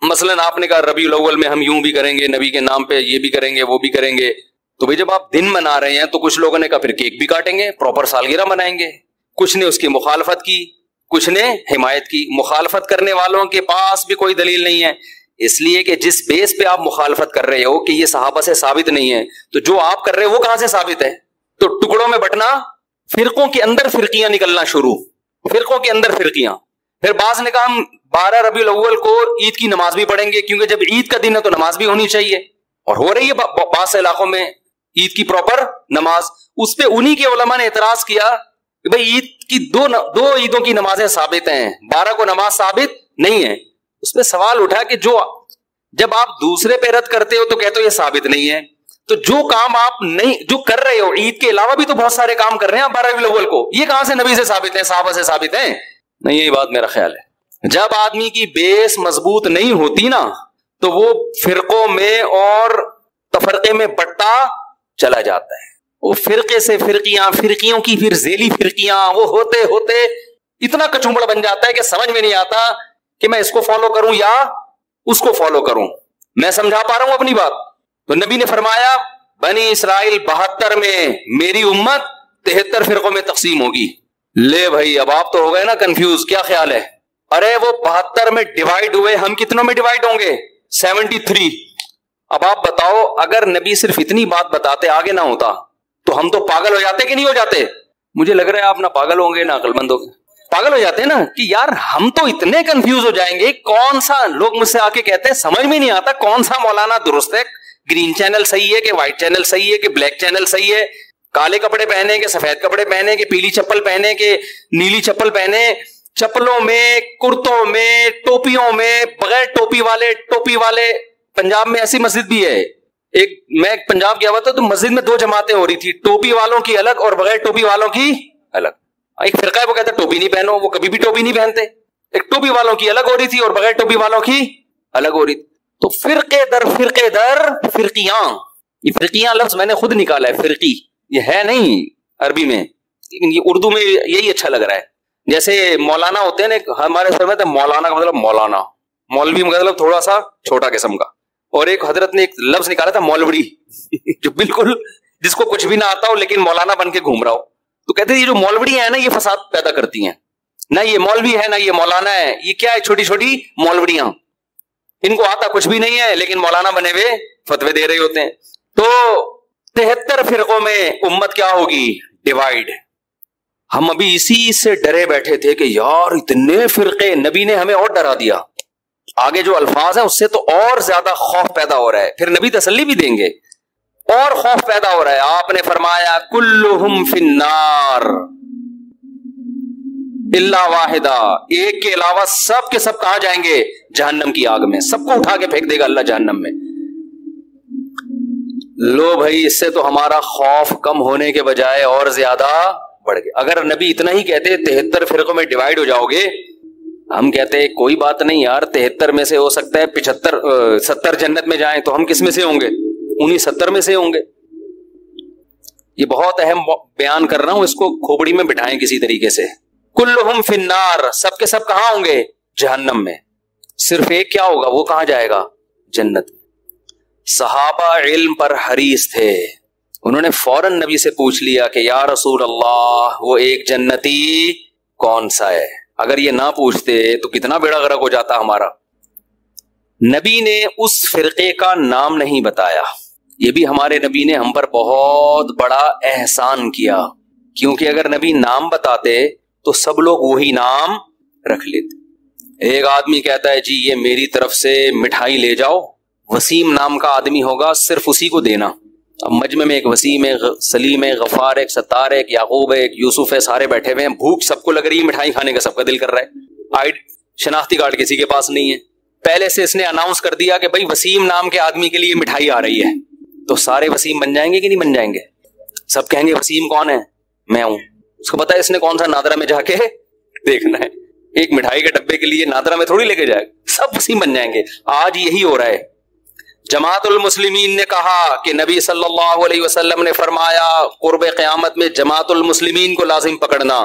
مثلا آپ نے کہا ربیع الاول میں ہم یوں بھی کریں گے، نبی کے نام پہ یہ بھی کریں گے، وہ بھی کریں گے. تو بھئی جب آپ دن منا رہے ہیں تو کچھ لوگوں نے کہا پھر کیک بھی کاٹیں گے، پراپر سالگرہ منائیں گے. کچھ نے اس کی مخالفت کی، کچھ نے حمایت کی. مخالفت کرنے والوں کے پاس بھی کوئی دلیل نہیں ہے، اس لیے کہ جس بیس پہ آپ مخالفت کر رہے ہو کہ یہ صحابہ سے ثابت نہیں ہے، تو جو آپ کر رہے ہو وہ کہاں سے ثابت ہے؟ تو ٹکڑوں میں بٹنا، فرقوں کے اندر فرقیاں نکلنا شروع، فرقوں کے اندر فرقیاں. پھر بعض نے کہا ہم 12 ربیع الاول کو عید کی نماز بھی پڑھیں گے، کیونکہ جب عید کا دن ہے تو نماز بھی ہونی چاہیے، اور ہو رہی ہے بعض علاقوں میں عید کی پراپر نماز. اس پہ انہی کے علماء نے اعتراض کیا کہ بھئی عید کی دو عیدوں کی نمازیں ثابت ہیں، 12 کو نماز ثابت نہیں ہے. اس پہ سوال اٹھا کہ جب آپ دوسرے پہ رد کرتے ہو تو کہتے ہو یہ ثابت نہیں ہے، تو جو کام آپ نہیں جو کر رہے ہو عید کے علاوہ بھی تو بہت سارے کام کر رہے ہیں آپ 12 ربیع الاول کو، یہ کہاں سے نبی سے ثابت ہیں، صحابہ سے ثابت ہیں؟ نہیں، یہی بات میرا خیال ہے. جب آدمی کی بیس مضبوط نہیں ہوتی نا تو وہ فرقوں میں اور تفرقے میں بٹتا چلا جاتا ہے. وہ فرقے سے فرقیاں، فرقیوں کی پھر ذیلی فرقیاں، وہ ہوتے ہوتے اتنا کچومڑ بن جاتا ہے کہ سمجھ میں نہیں آتا کہ میں اس کو فالو کروں یا اس کو فالو کروں. میں سمجھا پا رہا ہوں اپنی بات؟ تو نبی نے فرمایا بنی اسرائیل 72 میں، میری امت 73 فرقوں میں تقسیم ہوگی. لے بھائی اب آپ تو ہو گئے نا کنفیوز، کیا خیال ہے؟ ارے وہ 72 میں ڈیوائیڈ ہوئے، ہم کتنوں میں ڈیوائیڈ ہوں گے؟ 73. اب آپ بتاؤ اگر نبی صرف اتنی بات بتاتے آگے نہ ہوتا تو ہم تو پاگل ہو جاتے کہ نہیں ہو جاتے؟ مجھے لگ رہا ہے آپ نہ پاگل ہوں گے نہ عقل مند ہوں گے. پاگل ہو جاتے ہیں نا کہ یار ہم تو اتنے کنفیوز ہو جائیں گے. کون سا لوگ مجھ سے آ کے کہتے ہیں سمجھ میں نہیں آتا کون سا مولانا درست ہے، گرین چینل صحیح ہے کہ وائٹ چینل صحیح ہے کہ بلیک چینل صحیح ہے، کالے کپڑے پہنے کہ سفید کپڑے پہنے کہ پیلی چپل پہنے کہ نیلی چپل پہنے، چپلوں میں، کرتوں میں، ٹوپیوں میں، بغیر ٹوپی والے. پنجاب میں ایسی مسجد بھی ہے، میں پنجاب گیا ہوا تھا تو مسجد میں 2 جماعتیں ہو رہی تھی، ٹوپی والوں کی الگ اور بغیر ٹوپی والوں کی الگ. ایک فرقہ ہے وہ کہتا ہے ٹوپی نہیں پہنو، وہ کبھی بھی ٹوپی نہیں پہنتے. ایک ٹوپی والوں کی الگ ہو رہی تھی اور بغیر ٹوپی والوں کی الگ ہو رہی تھی. تو فرقے در فرقیاں، یہ فرقیاں لفظ میں نے خود نکالا ہے، فرقی یہ ہے نہیں عربی میں، لیکن یہ اردو میں یہی اچھا لگ رہا ہے. جیسے مولانا ہوتے ہیں نا، ہمارے سر میں مولانا کا مطلب مولانا، مولوی کا مطلب تھوڑا سا چھوٹا قسم کا. اور ایک حضرت نے ایک لفظ نکالا تھا مولوی، جو بالکل جس کو کچھ بھی نہ آتا ہو لیکن مولانا بن کے گھوم رہا ہو. تو کہتے ہیں یہ جو مولوی ہیں نا یہ فساد پیدا کرتی ہیں، نہ یہ مولوی ہے نہ یہ مولانا ہے، یہ کیا ہے؟ چھوٹی چھوٹی مولویاں، ان کو آتا کچھ بھی نہیں ہے لیکن مولانا بنے ہوئے فتوے دے رہے ہوتے ہیں. تو 73 فرقوں میں امت کیا ہوگی؟ ڈیوائیڈ. ہم ابھی اسی سے ڈرے بیٹھے تھے کہ یار اتنے فرقے، نبی نے ہمیں اور ڈرا دیا. آگے جو الفاظ ہیں اس سے تو اور زیادہ خوف پیدا ہو رہا ہے. پھر نبی تسلی بھی دیں گے، اور خوف پیدا ہو رہا ہے. آپ نے فرمایا کلہم فی النار الا واحدہ، ایک کے علاوہ سب کے سب کہاں جائیں گے؟ جہنم کی آگ میں. سب کو اٹھا کے پھینک دے گا اللہ جہنم میں. لو بھائی اس سے تو ہمارا خوف کم ہونے کے بجائے اور زیادہ بڑھ گیا. اگر نبی اتنا ہی کہتے 73 فرقوں میں ڈیوائیڈ ہو جاؤ گے، ہم کہتے ہیں کوئی بات نہیں یار، 73 میں سے ہو سکتا ہے 70 جنت میں جائیں، تو ہم کس میں سے ہوں گے؟ انہی 70 میں سے ہوں گے. یہ بہت اہم بیان کر رہا ہوں، اس کو کھوپڑی میں بٹھائیں کسی طریقے سے. کلہم فی النار، سب کے سب کہاں ہوں گے؟ جہنم میں. صرف ایک کیا ہوگا؟ وہ کہاں جائے گا؟ جنت میں. صحابہ علم پر حریص تھے، انہوں نے فوراً نبی سے پوچھ لیا کہ یا رسول اللہ وہ ایک جنتی کون سا ہے؟ اگر یہ نہ پوچھتے تو کتنا بیڑا غرق ہو جاتا ہمارا. نبی نے اس فرقے کا نام نہیں بتایا. یہ بھی ہمارے نبی نے ہم پر بہت بڑا احسان کیا, کیونکہ اگر نبی نام بتاتے تو سب لوگ وہی نام رکھ لیتے. ایک آدمی کہتا ہے جی یہ میری طرف سے مٹھائی لے جاؤ, وسیم نام کا آدمی ہوگا, صرف اسی کو دینا. اب مجمع میں ایک وسیم ہے, سلیم ہے, غفار ہے, ایک ستار ہے, ایک یعقوب ہے, ایک یوسف ہے, سارے بیٹھے ہوئے ہیں, بھوک سب کو لگ رہی ہے, مٹھائی کھانے کا سب کا دل کر رہا ہے, شناختی کارڈ کسی کے پاس نہیں ہے. پہلے سے اس نے اناؤنس کر دیا کہ بھائی وسیم نام کے آدمی کے لیے مٹھائی آ رہی ہے, تو سارے وسیم بن جائیں گے کہ نہیں بن جائیں گے؟ سب کہیں گے وسیم کون ہے؟ میں ہوں. اس کو پتا ہے اس نے کون سا نادرا میں جا کے دیکھنا ہے, ایک مٹھائی کے ڈبے کے لیے نادرا میں تھوڑی لے کے جائے, سب وسیم بن جائیں گے. آج یہی ہو رہا ہے. جماعت المسلمین نے کہا کہ نبی صلی اللہ علیہ وسلم نے فرمایا قرب قیامت میں جماعت المسلمین کو لازم پکڑنا.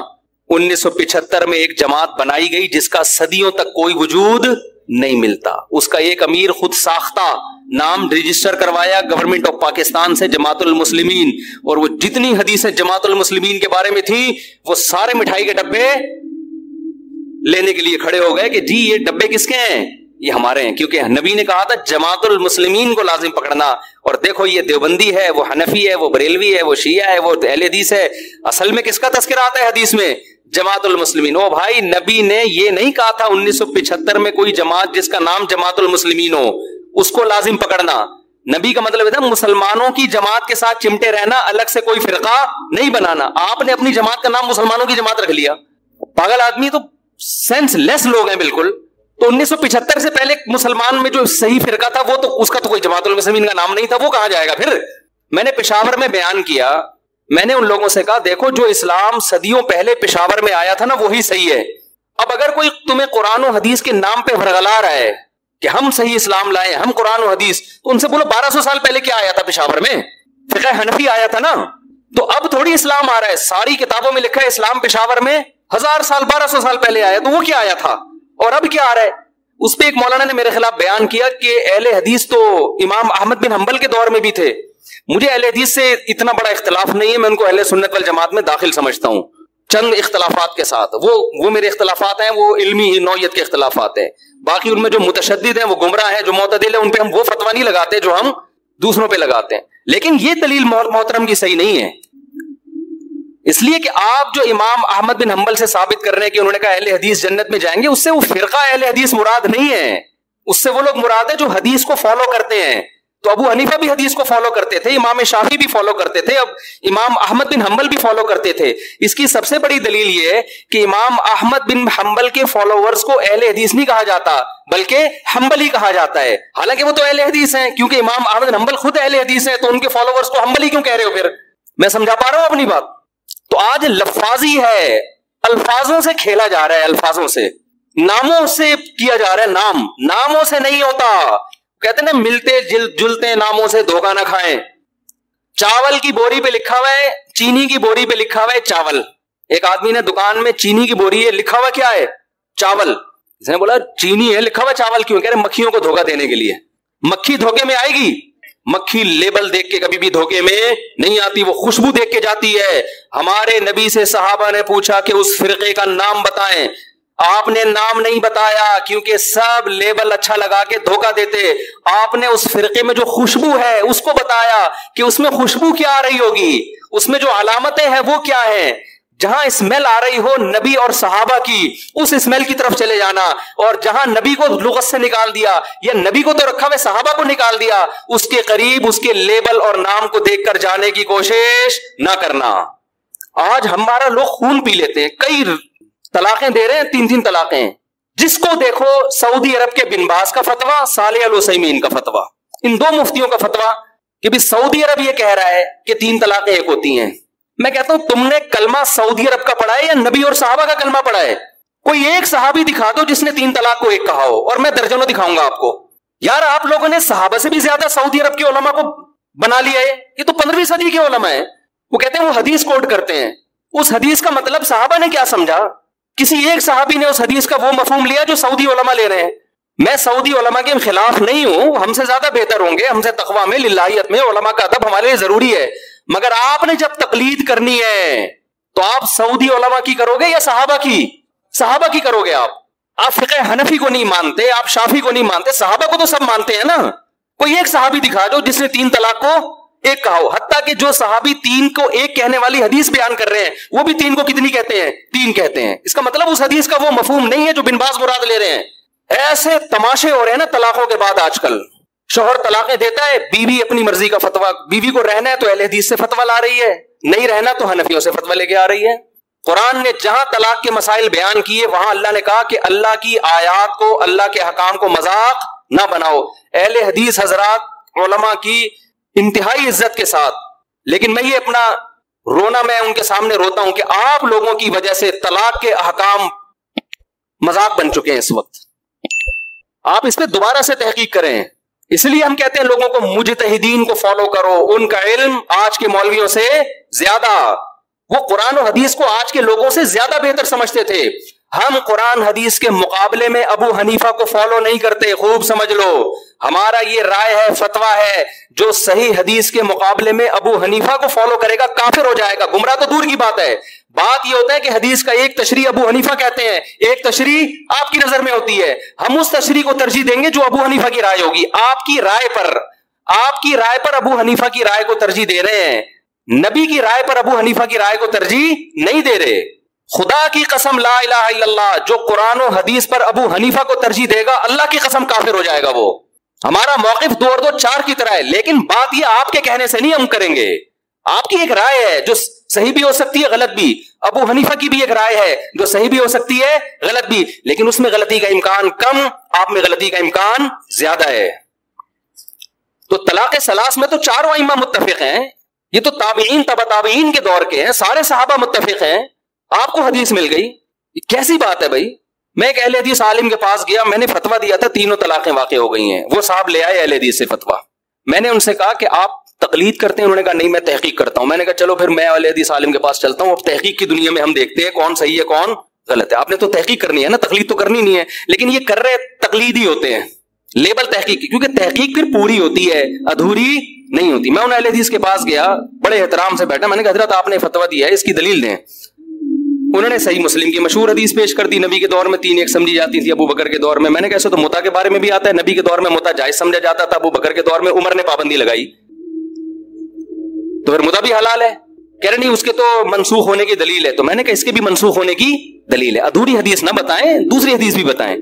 1975 میں ایک جماعت بنائی گئی جس کا صدیوں تک کوئی وجود نہیں ملتا. اس کا ایک امیر خود ساختہ نام رجسٹر کروایا گورنمنٹ آف پاکستان سے, جماعت المسلمین, اور وہ جتنی حدیثیں جماعت المسلمین کے بارے میں تھی وہ سارے مٹھائی کے ڈبے لینے کے لیے کھڑے ہو گئے کہ جی یہ ڈبے کس کے ہیں؟ یہ ہمارے ہیں, کیونکہ نبی نے کہا تھا جماعت المسلمین کو لازم پکڑنا. اور دیکھو یہ دیوبندی ہے, وہ حنفی ہے, وہ بریلوی ہے, وہ شیعہ ہے, وہ اہل حدیث ہے, اصل میں کس کا تذکرہ آتا ہے حدیث میں؟ جماعت المسلمین. او بھائی نبی نے یہ نہیں کہا تھا 1975 میں کوئی جماعت جس کا نام جماعت المسلمین ہو اس کو لازم پکڑنا. نبی کا مطلب ہے مسلمانوں کی جماعت کے ساتھ چمٹے رہنا, الگ سے کوئی فرقہ نہیں بنانا. آپ نے اپنی جماعت کا نام مسلمانوں کی جماعت رکھ لیا. پاگل آدمی, تو سینس لیس لوگ ہیں بالکل. تو 1975 سے پہلے مسلمان میں جو صحیح فرقہ تھا وہ تو اس کا تو کوئی جماعت المسلمین کا نام نہیں تھا, وہ کہاں جائے گا پھر؟ میں نے پشاور میں بیان کیا, میں نے ان لوگوں سے کہا دیکھو جو اسلام صدیوں پہلے پشاور میں آیا تھا نا وہی صحیح ہے. اب اگر کوئی تمہیں قرآن و حدیث کے نام پہ ورغلا رہا ہے کہ ہم صحیح اسلام لائے, ہم قرآن و حدیث, تو ان سے بولو 1200 سال پہلے کیا آیا تھا پشاور میں؟ فقہ حنفی آیا تھا نا. تو اب تھوڑی اسلام آ رہا ہے, ساری کتابوں میں لکھا ہے اسلام پشاور میں 1000 سال 1200 سال پہلے آیا, تو وہ کیا آیا تھا اور اب کیا آ رہا ہے؟ اس پہ ایک مولانا نے میرے خلاف بیان کیا کہ اہل حدیث تو امام احمد بن حنبل کے دور میں بھی تھے. مجھے اہل حدیث سے اتنا بڑا اختلاف نہیں ہے, میں ان کو اہل سنت والجماعت میں داخل سمجھتا ہوں چند اختلافات کے ساتھ. وہ میرے اختلافات ہیں, وہ علمی نوعیت کے اختلافات ہیں. باقی ان میں جو متشدد ہیں وہ گمراہ ہیں, جو معتدل ہیں ان پہ ہم وہ فتویٰ نہیں لگاتے جو ہم دوسروں پہ لگاتے ہیں. لیکن یہ دلیل محترم کی صحیح نہیں ہے, اس لیے کہ آپ جو امام احمد بن حنبل سے ثابت کر رہے ہیں کہ انہوں نے کہا اہل حدیث جنت میں جائیں گے, اس سے وہ فرقہ اہل حدیث مراد نہیں ہے. اس سے وہ لوگ مراد ہے جو حدیث کو فالو کرتے ہیں. تو ابو حنیفہ بھی حدیث کو فالو کرتے تھے, امام شافعی بھی فالو کرتے تھے, اب امام احمد بن حنبل بھی فالو کرتے تھے. اس کی سب سے بڑی دلیل یہ ہے کہ امام احمد بن حنبل کے فالوورز کو اہل حدیث نہیں کہا جاتا بلکہ حنبلی کہا جاتا ہے, حالانکہ وہ تو اہل حدیث ہیں. کیونکہ امام احمد بن حنبل خود اہل حدیث ہیں, تو ان کے فالوورز کو حنبلی کیوں کہہ رہے ہو پھر؟ میں سمجھا پا رہا ہوں اپنی بات؟ تو آج لفاظی ہے, الفاظوں سے کھیلا جا رہا ہے, الفاظوں سے, ناموں سے کیا جا رہا ہے. ناموں سے نہیں ہوتا. کہتے ہیں نا ملتے جلتے ناموں سے دھوکہ نہ کھائیں. چاول کی بوری پہ لکھا ہوا ہے, چینی کی بوری پہ لکھا ہوا ہے چاول. ایک آدمی نے دکان میں چینی کی بوری ہے, لکھا ہوا کیا ہے؟ چاول. اس نے بولا چینی ہے, لکھا ہوا چاول کیوں؟ کہہ رہے مکھیوں کو دھوکہ دینے کے لیے. مکھی دھوکے میں آئے گی؟ مکھی لیبل دیکھ کے کبھی بھی دھوکے میں نہیں آتی, وہ خوشبو دیکھ کے جاتی ہے. ہمارے نبی سے صحابہ نے پوچھا کہ اس فرقے کا نام بتائیں, آپ نے نام نہیں بتایا کیونکہ سب لیبل اچھا لگا کے دھوکہ دیتے. آپ نے اس فرقے میں جو خوشبو ہے اس کو بتایا کہ اس میں خوشبو کیا آ رہی ہوگی, اس میں جو علامتیں ہیں وہ کیا ہیں. جہاں اسمیل آ رہی ہو نبی اور صحابہ کی, اس اسمیل کی طرف چلے جانا. اور جہاں نبی کو لغت سے نکال دیا یا نبی کو تو رکھا ہوئے صحابہ کو نکال دیا, اس کے قریب اس کے لیبل اور نام کو دیکھ کر جانے کی کوشش نہ کرنا. آج ہمارا لوگ خون پی لیتے ہیں, کئی طلاقیں دے رہے ہیں, 3 طلاقیں. جس کو دیکھو سعودی عرب کے بن باز کا فتویٰ, صالح العثیمین کا فتویٰ, ان 2 مفتیوں کا فتویٰ کہ بھی سعودی عرب یہ کہہ رہا ہے کہ 3 طلاقیں ایک ہوتی ہیں. میں کہتا ہوں تم نے کلمہ سعودی عرب کا پڑھا ہے یا نبی اور صحابہ کا کلمہ پڑھا ہے؟ کوئی ایک صحابی دکھا دو جس نے 3 طلاق کو ایک کہا ہو, اور میں درجنوں دکھاؤں گا آپ کو. یار آپ لوگوں نے صحابہ سے بھی زیادہ سعودی عرب کے علماء کو بنا لیا ہے. یہ تو 15ویں صدی کے علماء ہیں. وہ کہتے ہیں وہ حدیث کوٹ کرتے ہیں, اس حدیث کا مطلب صحابہ نے کیا سمجھا؟ کسی ایک صحابی نے اس حدیث کا وہ مفہوم لیا جو سعودی علماء لے رہے ہیں. میں سعودی علماء کے خلاف نہیں ہوں, ہم سے زیادہ بہتر ہوں گے, ہم سے تقویٰ میں, للہیت میں, علماء کا ادب ہمارے لیے ضروری ہے. مگر آپ نے جب تقلید کرنی ہے تو آپ سعودی علماء کی کرو گے یا صحابہ کی؟ صحابہ کی کرو گے آپ. آپ فقہ حنفی کو نہیں مانتے, آپ شافی کو نہیں مانتے, صحابہ کو تو سب مانتے ہیں نا. کوئی ایک صحابی دکھا دو جس نے 3 طلاق کو ایک کہا ہو. حتیٰ کہ جو صحابی 3 کو ایک کہنے والی حدیث بیان کر رہے ہیں وہ بھی 3 کو کتنی کہتے ہیں؟ 3 کہتے ہیں. اس کا مطلب اس حدیث کا وہ مفہوم نہیں ہے جو بن باز مراد لے رہے ہیں. ایسے تماشے ہو رہے ہیں نا طلاقوں کے بعد آج کل. شوہر طلاقیں دیتا ہے, بیوی اپنی مرضی کا فتویٰ, بیوی کو رہنا ہے تو اہل حدیث سے فتویٰ لا رہی ہے, نہیں رہنا تو حنفیوں سے فتویٰ لے کے آ رہی ہے. قرآن نے جہاں طلاق کے مسائل بیان کیے وہاں اللہ نے کہا کہ اللہ کی آیات کو, اللہ کے حکام کو مذاق نہ بناؤ. اہل حدیث حضرات علماء کی انتہائی عزت کے ساتھ, لیکن میں یہ اپنا رونا میں ان کے سامنے روتا ہوں کہ آپ لوگوں کی وجہ سے طلاق کے احکام مذاق بن چکے ہیں اس وقت. آپ اس پہ دوبارہ سے تحقیق کریں. اس لیے ہم کہتے ہیں لوگوں کو مجتہدین کو فالو کرو, ان کا علم آج کے مولویوں سے زیادہ, وہ قرآن و حدیث کو آج کے لوگوں سے زیادہ بہتر سمجھتے تھے. ہم قرآن حدیث کے مقابلے میں ابو حنیفہ کو فالو نہیں کرتے, خوب سمجھ لو. ہمارا یہ رائے ہے, فتویٰ ہے, جو صحیح حدیث کے مقابلے میں ابو حنیفہ کو فالو کرے گا کافر ہو جائے گا. گمراہ تو دور کی بات ہے. بات یہ ہوتا ہے کہ حدیث کا ایک تشریح ابو حنیفہ کہتے ہیں, ایک تشریح آپ کی نظر میں ہوتی ہے. ہم اس تشریح کو ترجیح دیں گے جو ابو حنیفہ کی رائے ہوگی. آپ کی رائے پر ابو حنیفہ کی رائے کو ترجیح دے رہے ہیں, نبی کی رائے پر ابو حنیفہ کی رائے کو ترجیح نہیں دے رہے. خدا کی قسم لا الہ الا اللہ, جو قرآن و حدیث پر ابو حنیفہ کو ترجیح دے گا اللہ کی قسم کافر ہو جائے گا. وہ ہمارا موقف 2 اور 2 4 کی طرح ہے, لیکن بات یہ آپ کے کہنے سے نہیں ہم کریں گے. آپ کی ایک رائے ہے جو صحیح بھی ہو سکتی ہے غلط بھی, ابو حنیفہ کی بھی ایک رائے ہے جو صحیح بھی ہو سکتی ہے غلط بھی, لیکن اس میں غلطی کا امکان کم, آپ میں غلطی کا امکان زیادہ ہے. تو طلاق ثلاث میں تو 4 ائمہ متفق ہیں, یہ تو تابعین تبع تابعین کے دور کے ہیں, سارے صحابہ متفق ہیں. آپ کو حدیث مل گئی, کیسی بات ہے بھائی. میں ایک اہل حدیث عالم کے پاس گیا, میں نے فتویٰ دیا تھا 3 طلاقیں واقع ہو گئی ہیں. وہ صاحب لے آئے اہل حدیث سے فتویٰ. میں نے ان سے کہا کہ آپ تقلید کرتے ہیں؟ انہوں نے کہا نہیں میں تحقیق کرتا ہوں. میں نے کہا چلو پھر میں اہل حدیث عالم کے پاس چلتا ہوں, اب تحقیق کی دنیا میں ہم دیکھتے ہیں کون صحیح ہے کون غلط ہے. آپ نے تو تحقیق کرنی ہے نا, تقلید تو کرنی نہیں ہے, لیکن یہ کر رہے تقلید ہی ہوتے ہیں, لیبل تحقیق کی, کیونکہ تحقیق پھر پوری ہوتی ہے, ادھوری نہیں ہوتی. میں ان اہل حدیث کے پاس گیا, بڑے احترام سے بیٹھا, میں نے کہا حضرت آپ نے فتویٰ دیا ہے, اس کی دلیل دیں. انہوں نے صحیح مسلم کی مشہور حدیث پیش کر دی, نبی کے دور میں 3 ایک سمجھی جاتی تھی, ابو بکر کے دور میں. میں نے کہا ایسے تو متا کے بارے میں بھی آتا ہے, نبی کے دور میں متا جائز سمجھا جاتا تھا, ابو بکر کے دور میں عمر نے پابندی لگائی, تو پھر متا بھی حلال ہے. کہہ رہے نہیں اس کے تو منسوخ ہونے کی دلیل ہے. تو میں نے کہا اس کے بھی منسوخ ہونے کی دلیل ہے, ادھوری حدیث نہ بتائیں, دوسری حدیث بھی بتائیں.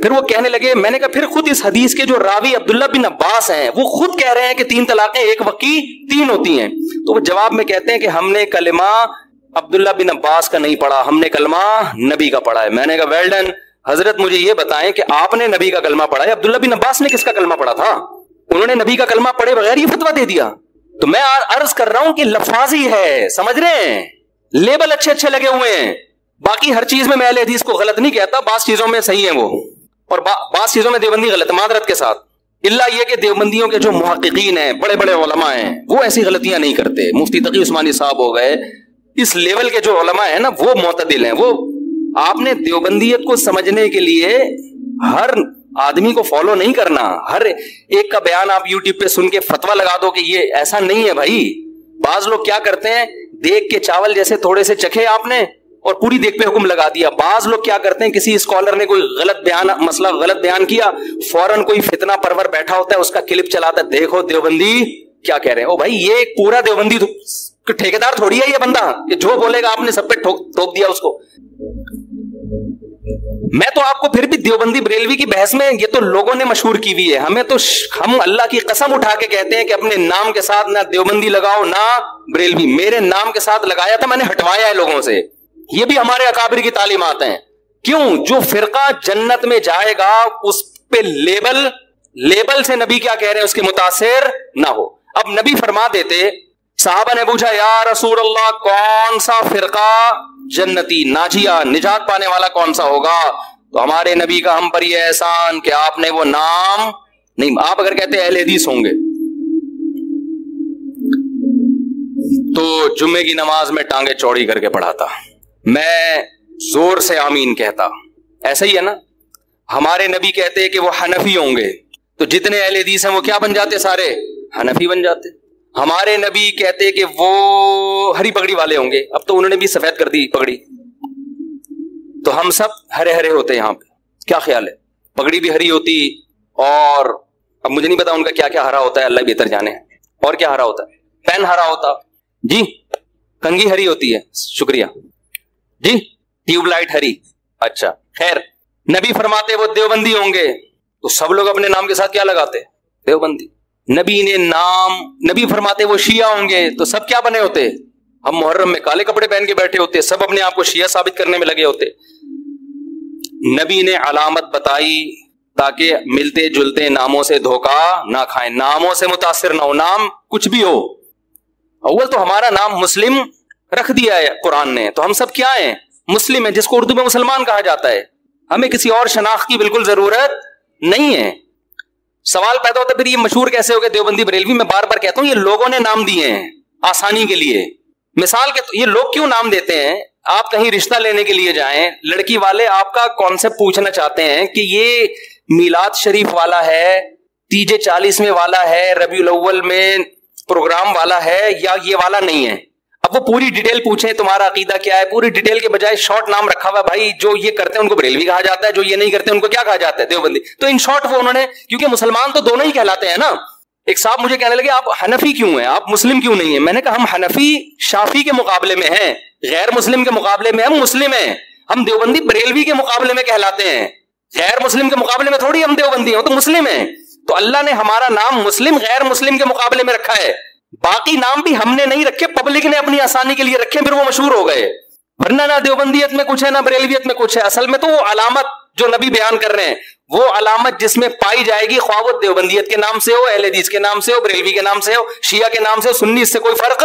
پھر وہ کہنے لگے, میں نے کہا پھر خود اس حدیث کے جو راوی عبداللہ بن عباس ہیں وہ خود کہہ رہے ہیں کہ 3 طلاقیں ایک وقت کی 3 ہوتی ہیں. تو وہ جواب میں کہتے ہیں کہ ہم نے کلمہ عبداللہ بن عباس کا نہیں پڑھا, ہم نے کلمہ نبی کا پڑھا ہے. میں نے کہا ویل ڈن. حضرت مجھے یہ بتائیں کہ آپ نے نبی کا کلمہ پڑھا ہے, عبداللہ بن عباس نے کس کا کلمہ پڑھا تھا؟ انہوں نے نبی کا کلمہ پڑھے بغیر یہ فتویٰ دے دیا. تو میں عرض کر رہا ہوں کہ لفاظی ہے, سمجھ رہے ہیں, لیبل اچھے لگے ہوئے ہیں. باقی ہر چیز میں اہل حدیث کو غلط نہیں کہتا, بعض چیزوں میں صحیح ہیں وہ, اور بعض چیزوں میں دیوبندی غلط, معذرت کے ساتھ. اللہ یہ کہ دیوبندیوں کے جو محققین ہیں, بڑے بڑے علماء ہیں, وہ ایسی غلطیاں نہیں کرتے. مفتی تقی عثمانی صاحب ہو گئے, اس لیول کے جو علماء ہیں نا وہ معتدل ہیں. وہ آپ نے دیوبندیت کو سمجھنے کے لیے ہر آدمی کو فالو نہیں کرنا, ہر ایک کا بیان آپ یوٹیوب پہ سن کے فتویٰ لگا دو کہ یہ ایسا نہیں ہے بھائی. بعض لوگ کیا کرتے ہیں, دیکھ کے چاول جیسے تھوڑے سے چکھے آپ نے اور پوری دیکھ پہ حکم لگا دیا. بعض لوگ کیا کرتے ہیں, کسی اسکالر نے کوئی مسئلہ غلط بیان کیا, فوراً کوئی فتنہ پرور بیٹھا ہوتا ہے, اس کا کلپ چلاتا ہے, دیکھو دیوبندی کیا کہہ رہے ہیں. او بھائی یہ ایک پورا دیوبندی ٹھیکیدار تھوڑی ہے یہ بندہ, یہ جو بولے گا آپ نے سب پہ ٹھوک دیا اس کو. میں تو آپ کو پھر بھی دیوبندی بریلوی کی بحث میں, یہ تو لوگوں نے مشہور کی ہوئی ہے, ہمیں تو ہم اللہ کی قسم اٹھا کے کہتے ہیں کہ اپنے نام کے ساتھ نہ دیوبندی لگاؤ نہ بریلوی. میرے نام کے ساتھ لگایا تھا, میں نے ہٹوایا ہے لوگوں سے. یہ بھی ہمارے اکابر کی تعلیمات ہیں. کیوں؟ جو فرقہ جنت میں جائے گا اس پہ لیبل سے نبی کیا کہہ رہے ہیں اس کے متاثر نہ ہو. اب نبی فرما دیتے, صحابہ نے پوچھا یا رسول اللہ کون سا فرقہ جنتی ناجیہ نجات پانے والا کون سا ہوگا؟ تو ہمارے نبی کا ہم پر یہ احسان کہ آپ نے وہ نام نہیں, آپ اگر کہتے اہل حدیث ہوں گے تو جمعے کی نماز میں ٹانگیں چوڑی کر کے پڑھاتا, میں زور سے آمین کہتا. ایسا ہی ہے نا. ہمارے نبی کہتے کہ وہ حنفی ہوں گے تو جتنے اہل حدیث ہیں وہ کیا بن جاتے, سارے حنفی بن جاتے. ہمارے نبی کہتے کہ وہ ہری پگڑی والے ہوں گے, اب تو انہوں نے بھی سفید کر دی پگڑی. تو ہم سب ہرے ہرے ہوتے یہاں پہ. کیا خیال ہے؟ پگڑی بھی ہری ہوتی, اور اب مجھے نہیں پتا ان کا کیا کیا ہرا ہوتا ہے, اللہ بہتر جانے. اور کیا ہرا ہوتا ہے؟ پین ہرا ہوتا جی, کنگھی ہری ہوتی ہے, شکریہ جی, ٹیوب لائٹ ہری. اچھا خیر, نبی فرماتے وہ دیوبندی ہوں گے, تو سب لوگ اپنے نام کے ساتھ کیا لگاتے؟ دیوبندی. نبی نے نام, نبی فرماتے وہ شیعہ ہوں گے, تو سب کیا بنے ہوتے؟ ہم محرم میں کالے کپڑے پہن کے بیٹھے ہوتے, سب اپنے آپ کو شیعہ ثابت کرنے میں لگے ہوتے. نبی نے علامت بتائی تاکہ ملتے جلتے ناموں سے دھوکہ نہ کھائیں, ناموں سے متاثر نہ ہو, نام کچھ بھی ہو. اول تو ہمارا نام مسلم رکھ دیا ہے قرآن نے, تو ہم سب کیا ہیں؟ مسلم ہیں, جس کو اردو میں مسلمان کہا جاتا ہے. ہمیں کسی اور شناخت کی بالکل ضرورت نہیں ہے. سوال پیدا ہوتا ہے پھر یہ مشہور کیسے ہو گئے دیوبندی بریلوی؟ میں بار بار کہتا ہوں یہ لوگوں نے نام دیے ہیں آسانی کے لیے. مثال کے یہ لوگ کیوں نام دیتے ہیں؟ آپ کہیں رشتہ لینے کے لیے جائیں, لڑکی والے آپ کا کانسیپٹ پوچھنا چاہتے ہیں کہ یہ میلاد شریف والا ہے, تیجے 40 والا ہے, ربیع الاول میں پروگرام والا ہے, یا یہ والا نہیں ہے. اب وہ پوری ڈیٹیل پوچھیں تمہارا عقیدہ کیا ہے, پوری ڈیٹیل کے بجائے شارٹ نام رکھا ہوا, بھائی جو یہ کرتے ہیں ان کو بریلوی کہا جاتا ہے, جو یہ نہیں کرتے ان کو کیا کہا جاتا ہے؟ دیوبندی. تو ان شارٹ وہ انہوں نے, کیونکہ مسلمان تو دونوں ہی کہلاتے ہیں نا. ایک صاحب مجھے کہنے لگے آپ حنفی کیوں ہیں, آپ مسلم کیوں نہیں ہیں؟ میں نے کہا ہم حنفی شافی کے مقابلے میں ہیں, غیر مسلم کے مقابلے میں ہم مسلم ہیں. ہم دیوبندی بریلوی کے مقابلے میں کہلاتے ہیں, غیر مسلم کے مقابلے میں تھوڑی ہم دیوبندی ہیں, تو مسلم ہیں. تو اللہ نے ہمارا نام مسلم غیر مسلم کے مقابلے میں رکھا ہے. باقی نام بھی ہم نے نہیں رکھے, پبلک نے اپنی آسانی کے لیے رکھے, پھر وہ مشہور ہو گئے. ورنہ نہ دیوبندیت میں کچھ ہے نہ بریلویت میں کچھ ہے. اصل میں تو وہ علامت جو نبی بیان کر رہے ہیں, وہ علامت جس میں پائی جائے گی, خواہ وہ دیوبندیت کے نام سے ہو, اہل حدیث کے نام سے ہو, بریلوی کے نام سے ہو, شیعہ کے نام سے ہو, سنی, اس سے کوئی فرق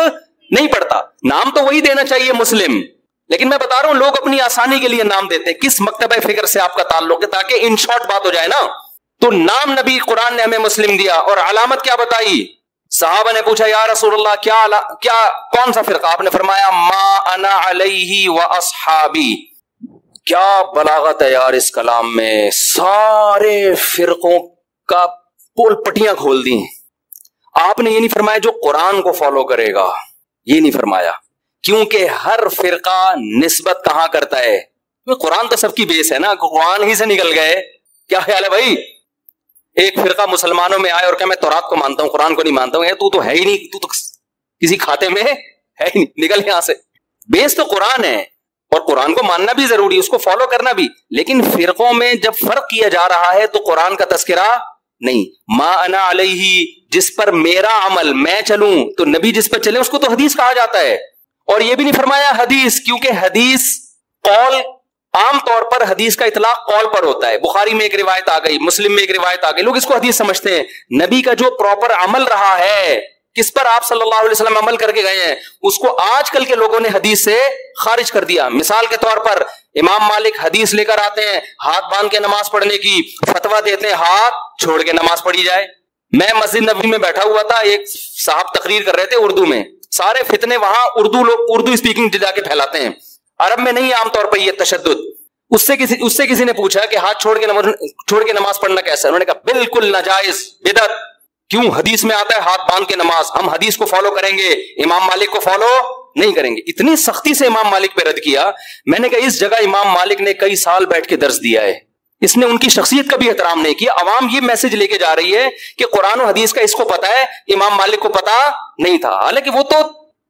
نہیں پڑتا. نام تو وہی دینا چاہیے مسلم. لیکن میں بتا رہا ہوں لوگ اپنی آسانی کے لیے نام دیتے. کس مکتبہ فکر سے آپ کا تعلق ہے, تاکہ ان شارٹ بات ہو جائے نا. تو نام نبی قرآن نے ہمیں مسلم دیا, اور علامت کیا بتائی؟ صحابہ نے پوچھا یا رسول اللہ کیا کون سا فرقہ؟ آپ نے فرمایا ما انا علیہ و اصحابی. کیا بلاغت ہے یار اس کلام میں, سارے فرقوں کا پول پٹیاں کھول دی. آپ نے یہ نہیں فرمایا جو قرآن کو فالو کرے گا, یہ نہیں فرمایا, کیونکہ ہر فرقہ نسبت کہاں کرتا ہے؟ قرآن تو سب کی بیس ہے نا, قرآن ہی سے نکل گئے. کیا خیال ہے بھائی؟ ایک فرقہ مسلمانوں میں آئے اور کہ میں تورات کو مانتا ہوں, قرآن کو نہیں مانتا ہوں. تو ہے ہی نہیں, تو کسی کھاتے میں ہے ہی نہیں, نکل یہاں سے. بیس تو قرآن ہے, اور قرآن کو ماننا بھی ضروری, اس کو فالو کرنا بھی. لیکن فرقوں میں جب فرق کیا جا رہا ہے تو قرآن کا تذکرہ نہیں. ما انا علیہ, جس پر میرا عمل, میں چلوں, تو نبی جس پر چلے اس کو تو حدیث کہا جاتا ہے. اور یہ بھی نہیں فرمایا حدیث, کیونکہ حدیث قول, عام طور پر حدیث کا اطلاق قول پر ہوتا ہے. بخاری میں ایک روایت آ گئی, مسلم میں ایک روایت آ گئی, لوگ اس کو حدیث سمجھتے ہیں. نبی کا جو پراپر عمل رہا ہے, کس پر آپ صلی اللہ علیہ وسلم عمل کر کے گئے ہیں, اس کو آج کل کے لوگوں نے حدیث سے خارج کر دیا. مثال کے طور پر امام مالک حدیث لے کر آتے ہیں ہاتھ باندھ کے نماز پڑھنے کی, فتویٰ دیتے ہیں ہاتھ چھوڑ کے نماز پڑھی جائے. میں مسجد نبوی میں بیٹھا ہوا تھا, ایک صاحب تقریر کر رہے تھے اردو میں. سارے فتنے وہاں اردو اسپیکنگ جا کے پھیلاتے ہیں, عرب میں نہیں عام طور پر یہ تشدد. اس سے کسی نے پوچھا کہ ہاتھ چھوڑ کے نماز پڑھنا کیسا ہے؟ انہوں نے کہا بالکل ناجائز, بدعت. کیوں؟ حدیث میں آتا ہے ہاتھ باندھ کے نماز, ہم حدیث کو فالو کریں گے, امام مالک کو فالو نہیں کریں گے. اتنی سختی سے امام مالک پہ رد کیا. میں نے کہا اس جگہ امام مالک نے کئی سال بیٹھ کے درس دیا ہے, اس نے ان کی شخصیت کا بھی احترام نہیں کیا. عوام یہ میسج لے کے جا رہی ہے کہ قرآن و حدیث کا اس کو پتا ہے, امام مالک کو پتا نہیں تھا, حالانکہ وہ تو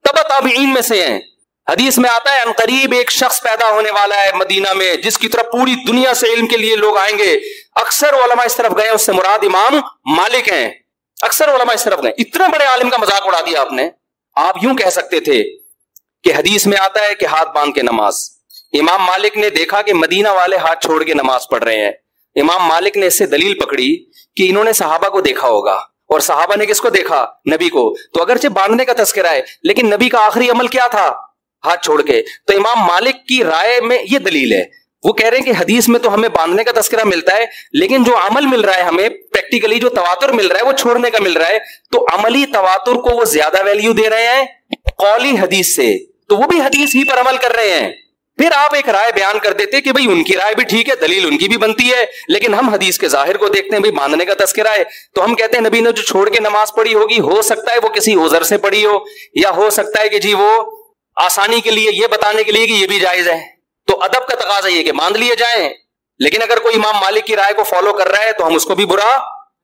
تبع تابعین میں سے ہیں. حدیث میں آتا ہے ان قریب ایک شخص پیدا ہونے والا ہے مدینہ میں, جس کی طرف پوری دنیا سے علم کے لیے لوگ آئیں گے. اکثر علماء اس طرف گئے, اس سے مراد امام مالک ہیں. اکثر علماء اس طرف گئے. اتنے بڑے عالم کا مذاق اڑا دیا آپ نے. آپ یوں کہہ سکتے تھے کہ حدیث میں آتا ہے کہ ہاتھ باندھ کے نماز. امام مالک نے دیکھا کہ مدینہ والے ہاتھ چھوڑ کے نماز پڑھ رہے ہیں. امام مالک نے اس سے دلیل پکڑی کہ انہوں نے صحابہ کو دیکھا ہوگا, اور صحابہ نے کس کو دیکھا؟ نبی کو. تو اگرچہ باندھنے کا تذکرہ ہے, لیکن نبی کا آخری عمل کیا تھا؟ ہاتھ چھوڑ کے. تو امام مالک کی رائے میں یہ دلیل ہے, وہ کہہ رہے ہیں کہ حدیث میں تو ہمیں باندھنے کا تذکرہ ملتا ہے, لیکن جو عمل مل رہا ہے ہمیں پریکٹیکلی, جو تواتر مل رہا ہے وہ چھوڑنے کا مل رہا ہے. تو عملی تواتر کو وہ زیادہ ویلیو دے رہے ہیں قولی حدیث سے, تو وہ بھی حدیث ہی پر عمل کر رہے ہیں. پھر آپ ایک رائے بیان کر دیتے کہ بھئی ان کی رائے بھی ٹھیک ہے, دلیل ان کی بھی بنتی ہے, لیکن ہم حدیث کے ظاہر کو دیکھتے ہیں, بھئی باندھنے کا تذکرہ ہے تو ہم کہتے ہیں نبی نے جو چھوڑ کے نماز پڑھی ہوگی, ہو سکتا ہے وہ کسی عذر سے پڑھی ہو, یا ہو سکتا ہے کہ جی وہ آسانی کے لیے, یہ بتانے کے لیے کہ یہ بھی جائز ہے. تو ادب کا تقاضا یہ کہ مان لیے جائیں، لیکن اگر کوئی امام مالک کی رائے کو فالو کر رہا ہے تو ہم اس کو بھی برا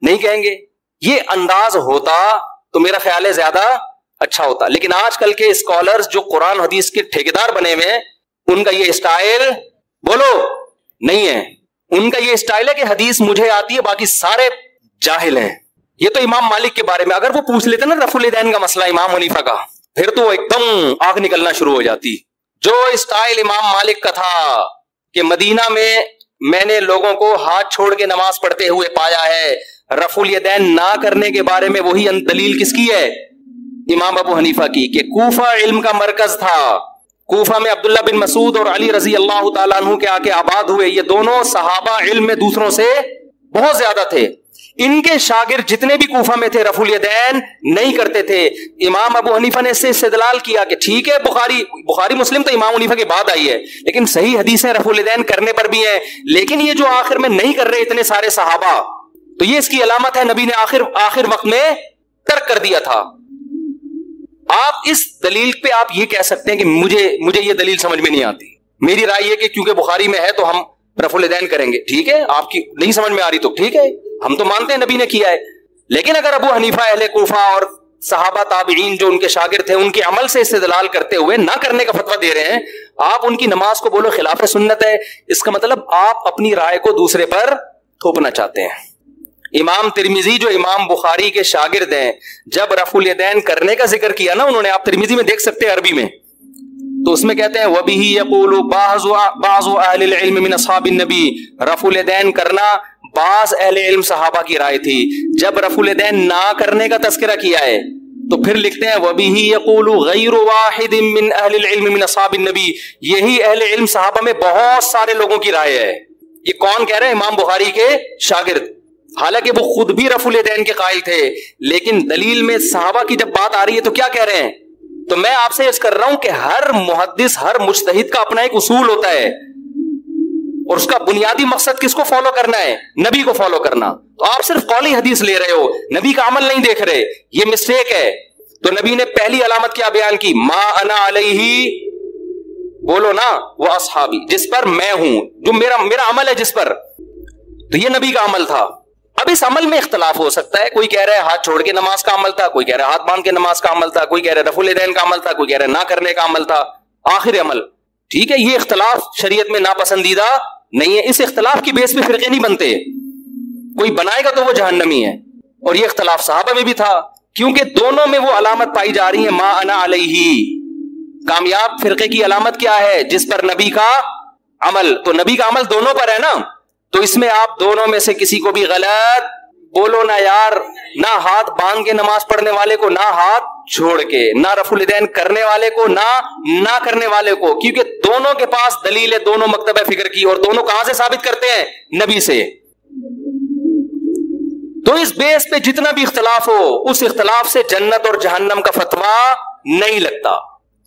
نہیں کہیں گے. یہ انداز ہوتا تو میرا خیال ہے زیادہ اچھا ہوتا. لیکن آج کل کے اسکالرز جو قرآن حدیث کے ٹھیکیدار بنے ہوئے ہیں، ان کا یہ اسٹائل بولو نہیں ہے. ان کا یہ اسٹائل ہے کہ حدیث مجھے آتی ہے، باقی سارے جاہل ہیں. یہ تو امام مالک کے بارے میں اگر وہ پوچھ لیتے نا رفع الیدین کا مسئلہ امام حنیفہ کا، پھر تو ایک دم آگ نکلنا شروع ہو جاتی. جو اسٹائل امام مالک کا تھا کہ مدینہ میں نے لوگوں کو ہاتھ چھوڑ کے نماز پڑھتے ہوئے پایا ہے، رفع الیدین نہ کرنے کے بارے میں وہی دلیل کس کی ہے؟ امام ابو حنیفہ کی، کہ کوفہ علم کا مرکز تھا. کوفہ میں عبداللہ بن مسعود اور علی رضی اللہ تعالیٰ عنہ کے آ کے آباد ہوئے. یہ دونوں صحابہ علم میں دوسروں سے بہت زیادہ تھے. ان کے شاگرد جتنے بھی کوفہ میں تھے رفع الیدین نہیں کرتے تھے. امام ابو حنیفہ نے اس سے استدلال کیا کہ ٹھیک ہے بخاری مسلم تو امام حنیفہ کے بعد آئی ہے، لیکن صحیح حدیثیں رفع الیدین کرنے پر بھی ہیں. لیکن یہ جو آخر میں نہیں کر رہے اتنے سارے صحابہ، تو یہ اس کی علامت ہے نبی نے آخر وقت میں ترک کر دیا تھا. آپ اس دلیل پہ آپ یہ کہہ سکتے ہیں کہ مجھے یہ دلیل سمجھ میں نہیں آتی. میری رائے یہ کہ کیونکہ بخاری میں ہے تو ہم رفع الیدین کریں گے. ٹھیک ہے، آپ کی نہیں سمجھ میں آ رہی تو ٹھیک ہے، ہم تو مانتے ہیں نبی نے کیا ہے. لیکن اگر ابو حنیفہ اہل کوفہ اور صحابہ تابعین جو ان کے شاگرد تھے ان کے عمل سے استدلال کرتے ہوئے نہ کرنے کا فتویٰ دے رہے ہیں، آپ ان کی نماز کو بولو خلاف سنت ہے، اس کا مطلب آپ اپنی رائے کو دوسرے پر تھوپنا چاہتے ہیں. امام ترمذی جو امام بخاری کے شاگرد ہیں، جب رفع الیدین کرنے کا ذکر کیا نا انہوں نے، آپ ترمذی میں دیکھ سکتے ہیں عربی میں، تو اس میں کہتے ہیں وَبِهِ يَقُولُ بَعْضُ أَهْلِ الْعِلْمِ مِنْ أَصْحَابِ النَّبِي، رفع الیدین کرنا بعض اہل علم صحابہ کی رائے تھی. جب رفع الیدین نہ کرنے کا تذکرہ کیا ہے تو پھر لکھتے ہیں وَبِهِ يَقُولُ غَيْرُ وَاحِدٍ مِنْ أَهْلِ الْعِلْمِ مِنْ أَصْحَابِ النَّبِي، یہی اہل علم صحابہ میں بہت سارے لوگوں کی رائے ہے. یہ کون کہہ رہے ہیں؟ امام بخاری کے شاگرد. حالانکہ وہ خود بھی رفع الیدین کے قائل تھے، لیکن دلیل میں صحابہ کی جب بات آ رہی ہے تو کیا کہہ رہے ہیں؟ تو میں آپ سے عرض کر رہا ہوں کہ ہر محدث ہر مجتہد کا اپنا ایک اصول ہوتا ہے، اور اس کا بنیادی مقصد کس کو فالو کرنا ہے؟ نبی کو فالو کرنا. تو آپ صرف قولی حدیث لے رہے ہو، نبی کا عمل نہیں دیکھ رہے، یہ مسٹیک ہے. تو نبی نے پہلی علامت کیا بیان کی؟ ما انا علیہ، بولو نا، وہ اصحابی، جس پر میں ہوں، جو میرا عمل ہے جس پر. تو یہ نبی کا عمل تھا. اب اس عمل میں اختلاف ہو سکتا ہے، کوئی کہہ رہا ہے ہاتھ چھوڑ کے نماز کا عمل تھا، کوئی کہہ رہا ہے ہاتھ باندھ کے نماز کا عمل تھا، کوئی کہہ رہا ہے رفع الیدین کا عمل تھا، کوئی کہہ رہا ہے نہ کرنے کا عمل تھا، آخر عمل. ٹھیک ہے، یہ اختلاف شریعت میں ناپسندیدہ نہیں ہے. اس اختلاف کی بیس پہ فرقے نہیں بنتے، کوئی بنائے گا تو وہ جہنمی ہے. اور یہ اختلاف صحابہ میں بھی تھا، کیونکہ دونوں میں وہ علامت پائی جا رہی ہے ما انا علیہ. کامیاب فرقے کی علامت کیا ہے؟ جس پر نبی کا عمل. تو نبی کا عمل دونوں پر ہے نا، تو اس میں آپ دونوں میں سے کسی کو بھی غلط بولو نا یار. نہ ہاتھ باندھ کے نماز پڑھنے والے کو، نہ ہاتھ چھوڑ کے، نہ رفع الیدین کرنے والے کو، نہ کرنے والے کو، کیونکہ دونوں کے پاس دلیل ہے دونوں مکتبہ فکر کی، اور دونوں کہاں سے ثابت کرتے ہیں؟ نبی سے. تو اس بیس پہ جتنا بھی اختلاف ہو، اس اختلاف سے جنت اور جہنم کا فتویٰ نہیں لگتا.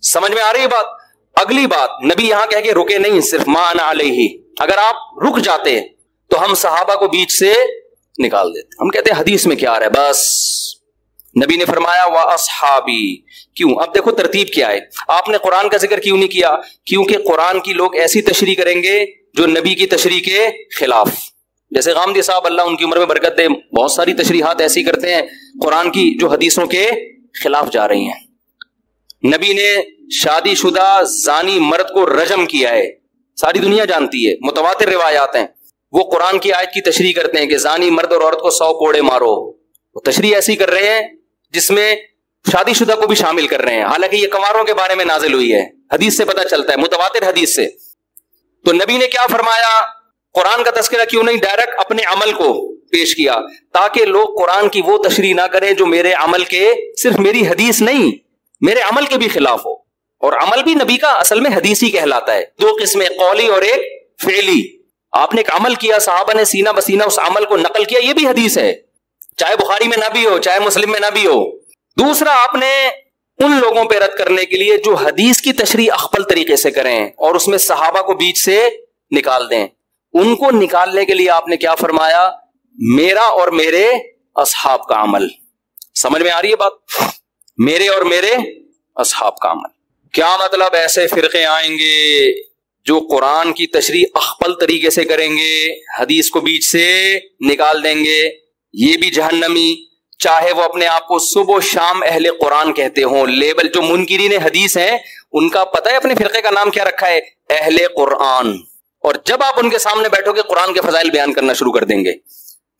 سمجھ میں آ رہی ہے بات؟ اگلی بات، نبی یہاں کہہ کے رکے نہیں صرف ما انا علیہ. اگر آپ رک جاتے تو ہم صحابہ کو بیچ سے نکال دیتے. ہم کہتے ہیں حدیث میں کیا آ رہا ہے، بس نبی نے فرمایا وَأَصْحَابِي. کیوں؟ اب دیکھو ترتیب کیا ہے. آپ نے قرآن کا ذکر کیوں نہیں کیا؟ کیونکہ قرآن کی لوگ ایسی تشریح کریں گے جو نبی کی تشریح کے خلاف. جیسے غامدی صاحب اللہ ان کی عمر میں برکت دے، بہت ساری تشریحات ایسی کرتے ہیں قرآن کی جو حدیثوں کے خلاف جا رہی ہیں. نبی نے شادی شدہ زانی مرد کو رجم کیا ہے، ساری دنیا جانتی ہے، متواتر روایات ہیں. وہ قرآن کی آیت کی تشریح کرتے ہیں کہ زانی مرد اور عورت کو 100 کوڑے مارو. وہ تشریح ایسی کر رہے ہیں جس میں شادی شدہ کو بھی شامل کر رہے ہیں، حالانکہ یہ کنواروں کے بارے میں نازل ہوئی ہے. حدیث سے پتہ چلتا ہے، متواتر حدیث سے. تو نبی نے کیا فرمایا؟ قرآن کا تذکرہ کیوں نہیں ڈائریکٹ اپنے عمل کو پیش کیا، تاکہ لوگ قرآن کی وہ تشریح نہ کریں جو میرے عمل کے، صرف میری حدیث نہیں میرے عمل کے بھی خلاف ہو. اور عمل بھی نبی کا اصل میں حدیثی کہلاتا ہے. 2 قسمیں، قولی اور ایک فعلی. آپ نے ایک عمل کیا، صحابہ نے سینہ بسینہ اس عمل کو نقل کیا، یہ بھی حدیث ہے، چاہے بخاری میں نہ بھی ہو، چاہے مسلم میں نہ بھی ہو. دوسرا، آپ نے ان لوگوں پہ رد کرنے کے لیے جو حدیث کی تشریح اخپل طریقے سے کریں اور اس میں صحابہ کو بیچ سے نکال دیں، ان کو نکالنے کے لیے آپ نے کیا فرمایا؟ میرا اور میرے اصحاب کا عمل. سمجھ میں آ رہی ہے بات؟ میرے اور میرے اصحاب کا عمل. کیا مطلب؟ ایسے فرقے آئیں گے جو قرآن کی تشریح اخپل طریقے سے کریں گے، حدیث کو بیچ سے نکال دیں گے، یہ بھی جہنمی، چاہے وہ اپنے آپ کو صبح و شام اہل قرآن کہتے ہوں. لیبل جو منکرین حدیث ہیں ان کا پتہ ہے اپنے فرقے کا نام کیا رکھا ہے؟ اہل قرآن. اور جب آپ ان کے سامنے بیٹھو گے قرآن کے فضائل بیان کرنا شروع کر دیں گے،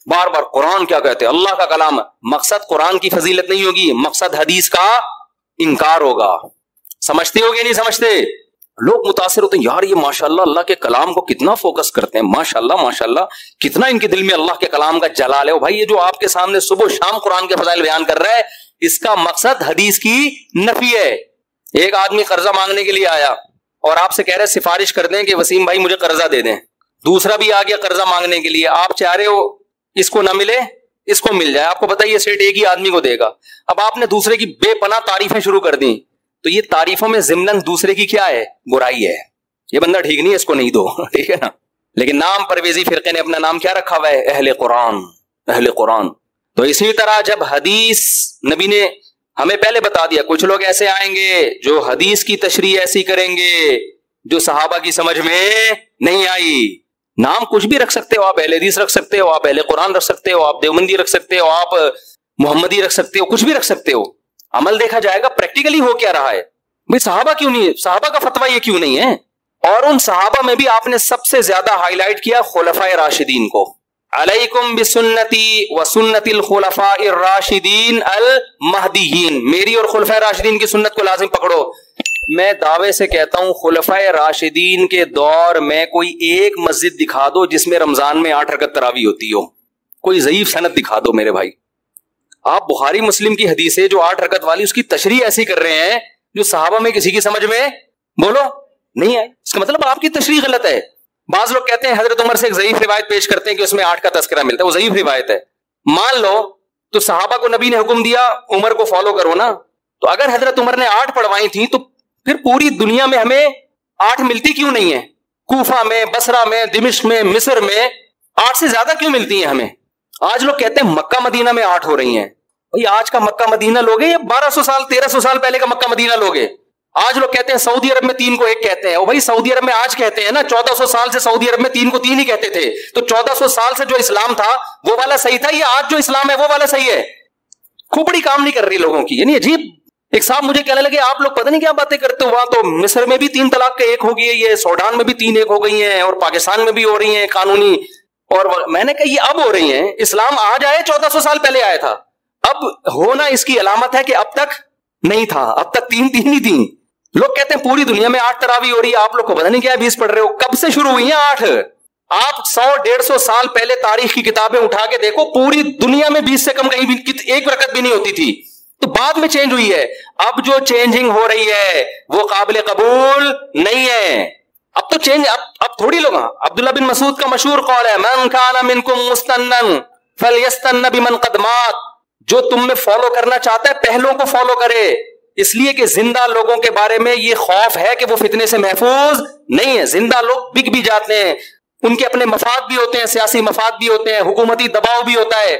بار بار قرآن کیا کہتے ہیں، اللہ کا کلام. مقصد قرآن کی فضیلت نہیں ہوگی، مقصد حدیث کا انکار ہوگا. سمجھتے ہو گے نہیں سمجھتے؟ لوگ متاثر ہوتے ہیں، یار یہ ماشاءاللہ اللہ کے کلام کو کتنا فوکس کرتے ہیں، ماشاءاللہ ماشاءاللہ کتنا ان کے دل میں اللہ کے کلام کا جلال ہے. بھائی یہ جو آپ کے سامنے صبح و شام قرآن کے فضائل بیان کر رہا ہے اس کا مقصد حدیث کی نفی ہے. ایک آدمی قرضہ مانگنے کے لیے آیا اور آپ سے کہہ رہے سفارش کر دیں کہ وسیم بھائی مجھے قرضہ دے دیں. دوسرا بھی آ گیا قرضہ مانگنے کے لیے، آپ چاہ رہے ہو اس کو نہ ملے اس کو مل جائے، آپ کو بتائیے سیٹ ایک ہی آدمی کو دے گا. اب آپ نے دوسرے کی بے پناہ تعریفیں شروع کر دیں تو یہ تعریفوں میں ضمناً دوسرے کی کیا ہے؟ برائی ہے. یہ بندہ ٹھیک نہیں ہے، اس کو نہیں دو، ٹھیک ہے نا. لیکن نام پرویزی فرقے نے اپنا نام کیا رکھا ہوا ہے؟ اہل قرآن. اہل قرآن. تو اسی طرح جب حدیث نبی نے ہمیں پہلے بتا دیا کچھ لوگ ایسے آئیں گے جو حدیث کی تشریح ایسی کریں گے جو صحابہ کی سمجھ میں نہیں آئی. نام کچھ بھی رکھ سکتے ہو آپ، اہل حدیث رکھ سکتے ہو آپ، اہل قرآن رکھ سکتے ہو آپ، دیوبندی رکھ سکتے ہو آپ، محمدی رکھ سکتے ہو، کچھ بھی رکھ سکتے ہو. عمل دیکھا جائے گا پریکٹیکلی ہو کیا رہا ہے. بھئی صحابہ کیوں نہیں ہے؟ صحابہ کا فتویٰ یہ کیوں نہیں ہے؟ اور ان صحابہ میں بھی آپ نے سب سے زیادہ ہائی لائٹ کیا خلفائے راشدین کو. علیکم بسنتی و سنت الخلفاء الراشدین المہدیین، میری اور خلفائے راشدین کی سنت کو لازم پکڑو. میں دعوے سے کہتا ہوں خلفائے راشدین کے دور میں کوئی ایک مسجد دکھا دو جس میں رمضان میں 8 رکعت تراویح ہوتی ہو. کوئی ضعیف سند دکھا دو میرے بھائی. آپ بخاری مسلم کی حدیث ہے جو 8 رکعت والی اس کی تشریح ایسی کر رہے ہیں جو صحابہ میں کسی کی سمجھ میں بولو نہیں آئے. اس کا مطلب آپ کی تشریح غلط ہے. بعض لوگ کہتے ہیں حضرت عمر سے ایک ضعیف روایت پیش کرتے ہیں کہ اس میں 8 کا تذکرہ ملتا ہے، وہ ضعیف روایت ہے. مان لو تو صحابہ کو نبی نے حکم دیا عمر کو فالو کرو نا، تو اگر حضرت عمر نے 8 پڑھوائی تھیں تو پھر پوری دنیا میں ہمیں 8 ملتی کیوں نہیں ہے؟ کوفہ میں، بصرہ میں، دمشق میں، مصر میں 8 سے زیادہ کیوں ملتی ہیں ہمیں؟ آج لوگ کہتے ہیں مکہ مدینہ میں 8 ہو رہی ہیں. بھئی آج کا مکہ مدینہ لوگے یا 1200 سال 1300 سال پہلے کا مکہ مدینہ لوگے؟ آج لوگ کہتے ہیں سعودی عرب میں 3 کو 1 کہتے ہیں. بھائی سعودی عرب میں آج کہتے ہیں نا، 1400 سال سے سعودی عرب میں 3 کو 3 ہی کہتے تھے. تو 1400 سال سے جو اسلام تھا وہ والا صحیح تھا یا آج جو اسلام ہے وہ والا صحیح ہے؟ کھوپڑی کام نہیں کر رہی لوگوں کی. یعنی عجیب. ایک صاحب مجھے کہنے لگے آپ لوگ پتہ نہیں کیا باتیں کرتے ہو، وہاں تو مصر میں بھی 3 طلاق کے 1 ہو گئی ہے، یہ سوڈان میں بھی 3 1 ہو گئی ہیں، اور پاکستان میں بھی ہو رہی ہیں قانونی. اور میں نے کہا یہ اب ہو رہی ہیں، اسلام آج آئے 1400 سال پہلے آیا تھا. اب ہونا اس کی علامت ہے کہ اب تک نہیں تھا، اب تک 3 ہی تھی. لوگ کہتے ہیں پوری دنیا میں 8 تراویح ہو رہی ہے، آپ لوگ کو پتہ نہیں کیا 20 پڑھ رہے ہو. کب سے شروع ہوئی ہیں 8؟ آپ 100-150 سال پہلے تاریخ کی کتابیں اٹھا کے دیکھو، پوری دنیا میں 20 سے کم کہیں بھی 1 رکعت بھی نہیں ہوتی تھی. تو بعد میں چینج ہوئی ہے. اب جو چینجنگ ہو رہی ہے وہ قابل قبول نہیں ہے. اب تو چینج اب تھوڑی لوگ. عبداللہ بن مسعود کا مشہور قول ہے من کان منکم مستنن فلیستن بمن قد مات. جو تم میں فالو کرنا چاہتا ہے پہلوں کو فالو کرے، اس لیے کہ زندہ لوگوں کے بارے میں یہ خوف ہے کہ وہ فتنے سے محفوظ نہیں ہے. زندہ لوگ بک بھی جاتے ہیں، ان کے اپنے مفاد بھی ہوتے ہیں، سیاسی مفاد بھی ہوتے ہیں، حکومتی دباؤ بھی ہوتا ہے.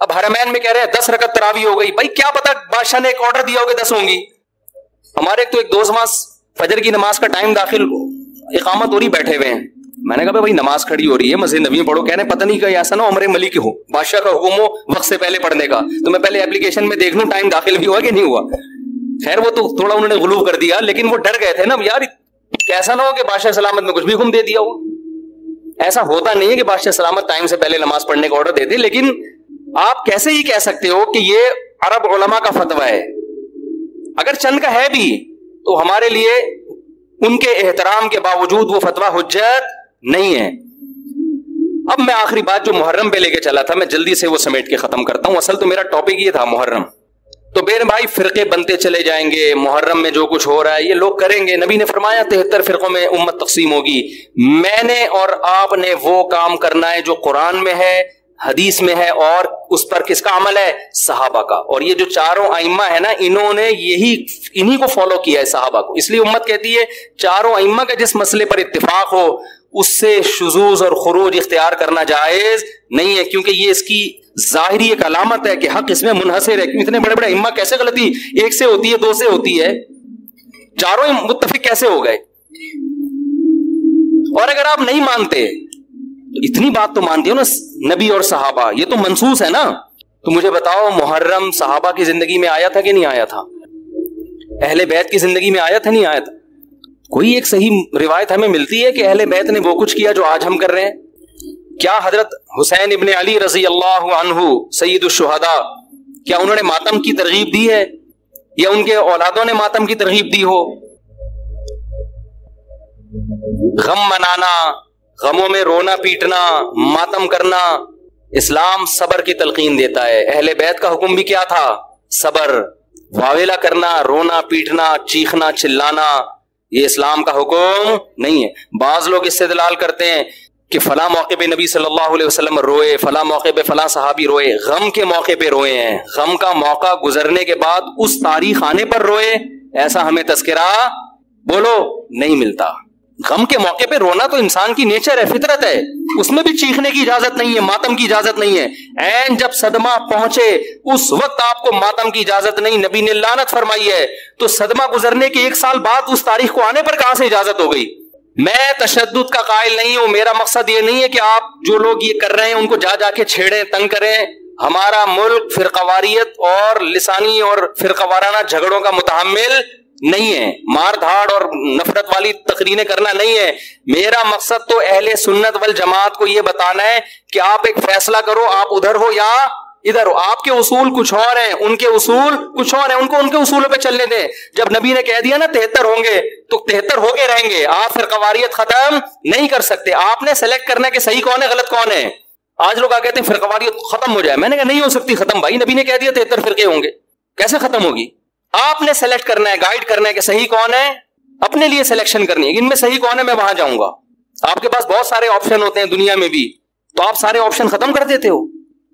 اب حرمین میں کہہ رہے ہیں 10 رکعت تراویح ہو گئی. بھائی کیا پتا بادشاہ نے ایک آرڈر دیا ہوگا 10 ہوں گی. ہمارے ایک دوست وہاں فجر کی نماز کا ٹائم داخل اقامت ہو رہی، بیٹھے ہوئے ہیں. میں نے کہا بھائی نماز کھڑی ہو رہی ہے مسجد نبی میں پڑھو. کہنے پتہ نہیں کہ ایسا نہ عمر ملک ہو، بادشاہ کا حکم ہو وقت سے پہلے پڑھنے کا، تو میں پہلے اپلیکیشن میں دیکھ لوں ٹائم داخل بھی ہوا کہ نہیں ہوا. خیر وہ تو تھوڑا انہوں نے غلو کر دیا، لیکن وہ ڈر گئے تھے نا یار ایسا نہ ہو کہ بادشاہ سلامت میں کچھ بھی حکم دے دیا ہو. ایسا ہوتا نہیں ہے کہ بادشاہ سلامت ٹائم سے پہلے نماز پڑھنے کا آرڈر دے دے. لیکن آپ کیسے ہی کہہ سکتے ہو کہ یہ عرب علماء کا فتویٰ ہے؟ اگر چند کا ہے بھی تو ہمارے لیے ان کے احترام کے باوجود وہ فتویٰ حجت نہیں ہے. اب میں آخری بات جو محرم پہ لے کے چلا تھا میں جلدی سے وہ سمیٹ کے ختم کرتا ہوں. اصل تو میرا ٹاپک یہ تھا محرم. تو میرے بھائی فرقے بنتے چلے جائیں گے، محرم میں جو کچھ ہو رہا ہے یہ لوگ کریں گے. نبی نے فرمایا 73 فرقوں میں امت تقسیم ہوگی. میں نے اور آپ نے وہ کام کرنا ہے جو قرآن میں ہے، حدیث میں ہے، اور اس پر کس کا عمل ہے؟ صحابہ کا. اور یہ جو 4 ائمہ ہے نا انہوں نے انہی کو فالو کیا ہے صحابہ کو. اس لیے امت کہتی ہے 4 ائمہ کا جس مسئلے پر اتفاق ہو اس سے شذوذ اور خروج اختیار کرنا جائز نہیں ہے، کیونکہ یہ اس کی ظاہری ایک علامت ہے کہ حق اس میں منحصر ہے. اتنے بڑے بڑے ائمہ کیسے غلطی 1 سے ہوتی ہے 2 سے ہوتی ہے؟ 4 متفق کیسے ہو گئے؟ اور اگر آپ نہیں مانتے تو اتنی بات تو مانتے ہو نا نبی اور صحابہ، یہ تو منسوس ہے نا. تو مجھے بتاؤ محرم صحابہ کی زندگی میں آیا تھا کہ نہیں آیا تھا؟ اہل بیت کی زندگی میں آیا تھا نہیں آیا تھا؟ کوئی ایک صحیح روایت ہمیں ملتی ہے کہ اہل بیت نے وہ کچھ کیا جو آج ہم کر رہے ہیں؟ کیا حضرت حسین ابن علی رضی اللہ عنہ سید الشہداء کیا انہوں نے ماتم کی ترغیب دی ہے، یا ان کے اولادوں نے ماتم کی ترغیب دی ہو؟ غم منانا، غموں میں رونا پیٹنا، ماتم کرنا، اسلام صبر کی تلقین دیتا ہے. اہل بیت کا حکم بھی کیا تھا؟ صبر. واویلا کرنا، رونا پیٹنا، چیخنا چلانا، یہ اسلام کا حکم نہیں ہے. بعض لوگ استدلال کرتے ہیں کہ فلاں موقع پہ نبی صلی اللہ علیہ وسلم روئے، فلاں موقع پہ فلاں صحابی روئے. غم کے موقع پہ روئے ہیں، غم کا موقع گزرنے کے بعد اس تاریخ آنے پر روئے، ایسا ہمیں تذکرہ بولو نہیں ملتا. غم کے موقع پہ رونا تو انسان کی نیچر ہے، فطرت ہے، اس میں بھی چیخنے کی اجازت نہیں ہے، ماتم کی اجازت نہیں ہے. این جب صدمہ پہنچے اس وقت آپ کو ماتم کی اجازت نہیں، نبی نے لعنت فرمائی ہے. تو صدمہ گزرنے کے 1 سال بعد اس تاریخ کو آنے پر کہاں سے اجازت ہو گئی؟ میں تشدد کا قائل نہیں ہوں، میرا مقصد یہ نہیں ہے کہ آپ جو لوگ یہ کر رہے ہیں ان کو جا کے چھیڑیں، تنگ کریں. ہمارا ملک فرقواریت اور لسانی اور فرقوارانہ جھگڑوں کا متحمل نہیں ہے، مار دھاڑ اور نفرت والی تقریریں کرنا نہیں ہے. میرا مقصد تو اہل سنت والجماعت کو یہ بتانا ہے کہ آپ ایک فیصلہ کرو، آپ ادھر ہو یا ادھر ہو. آپ کے اصول کچھ اور ہیں، ان کے اصول کچھ اور ہیں، ان کو ان کے اصولوں پہ چلنے دیں. جب نبی نے کہہ دیا نا 73 ہوں گے تو 73 ہو کے رہیں گے. آپ فرقواریت ختم نہیں کر سکتے. آپ نے سلیکٹ کرنا ہے کہ صحیح کون ہے غلط کون ہے. آج لوگ کہتے ہیں فرقواریت ختم ہو جائے، میں نے کہا نہیں ہو سکتی ختم بھائی. نبی نے کہہ دیا 73 فرقے ہوں گے، کیسے ختم ہوگی؟ آپ نے سلیکٹ کرنا ہے، گائیڈ کرنا ہے کہ صحیح کون ہے، اپنے لیے سلیکشن کرنی ہے، ان میں صحیح کون ہے میں وہاں جاؤں گا. آپ کے پاس بہت سارے آپشن ہوتے ہیں دنیا میں بھی، تو آپ سارے آپشن ختم کر دیتے ہو.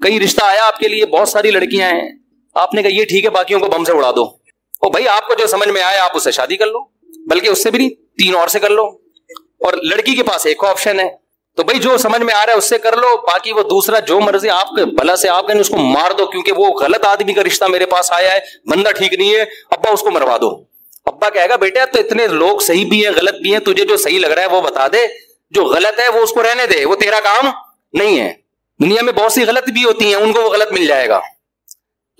کئی رشتہ آیا آپ کے لیے، بہت ساری لڑکیاں ہیں، آپ نے کہا یہ ٹھیک ہے باقیوں کو بم سے اڑا دو. او بھائی آپ کو جو سمجھ میں آیا آپ اس سے شادی کر لو، بلکہ اس سے بھی نہیں 3 اور سے کر لو. اور لڑکی کے پاس ایک آپشن ہے، تو بھائی جو سمجھ میں آ رہا ہے اس سے کر لو، باقی وہ دوسرا جو مرضی آپ کے بھلا سے آپ کہیں اس کو مار دو، کیونکہ وہ غلط آدمی کا رشتہ میرے پاس آیا ہے، بندہ ٹھیک نہیں ہے، ابا اس کو مروا دو. ابا کہے گا بیٹا تو اتنے لوگ صحیح بھی ہیں غلط بھی ہیں، تجھے جو صحیح لگ رہا ہے وہ بتا دے، جو غلط ہے وہ اس کو رہنے دے، وہ تیرا کام نہیں ہے. دنیا میں بہت سی غلط بھی ہوتی ہیں، ان کو وہ غلط مل جائے گا.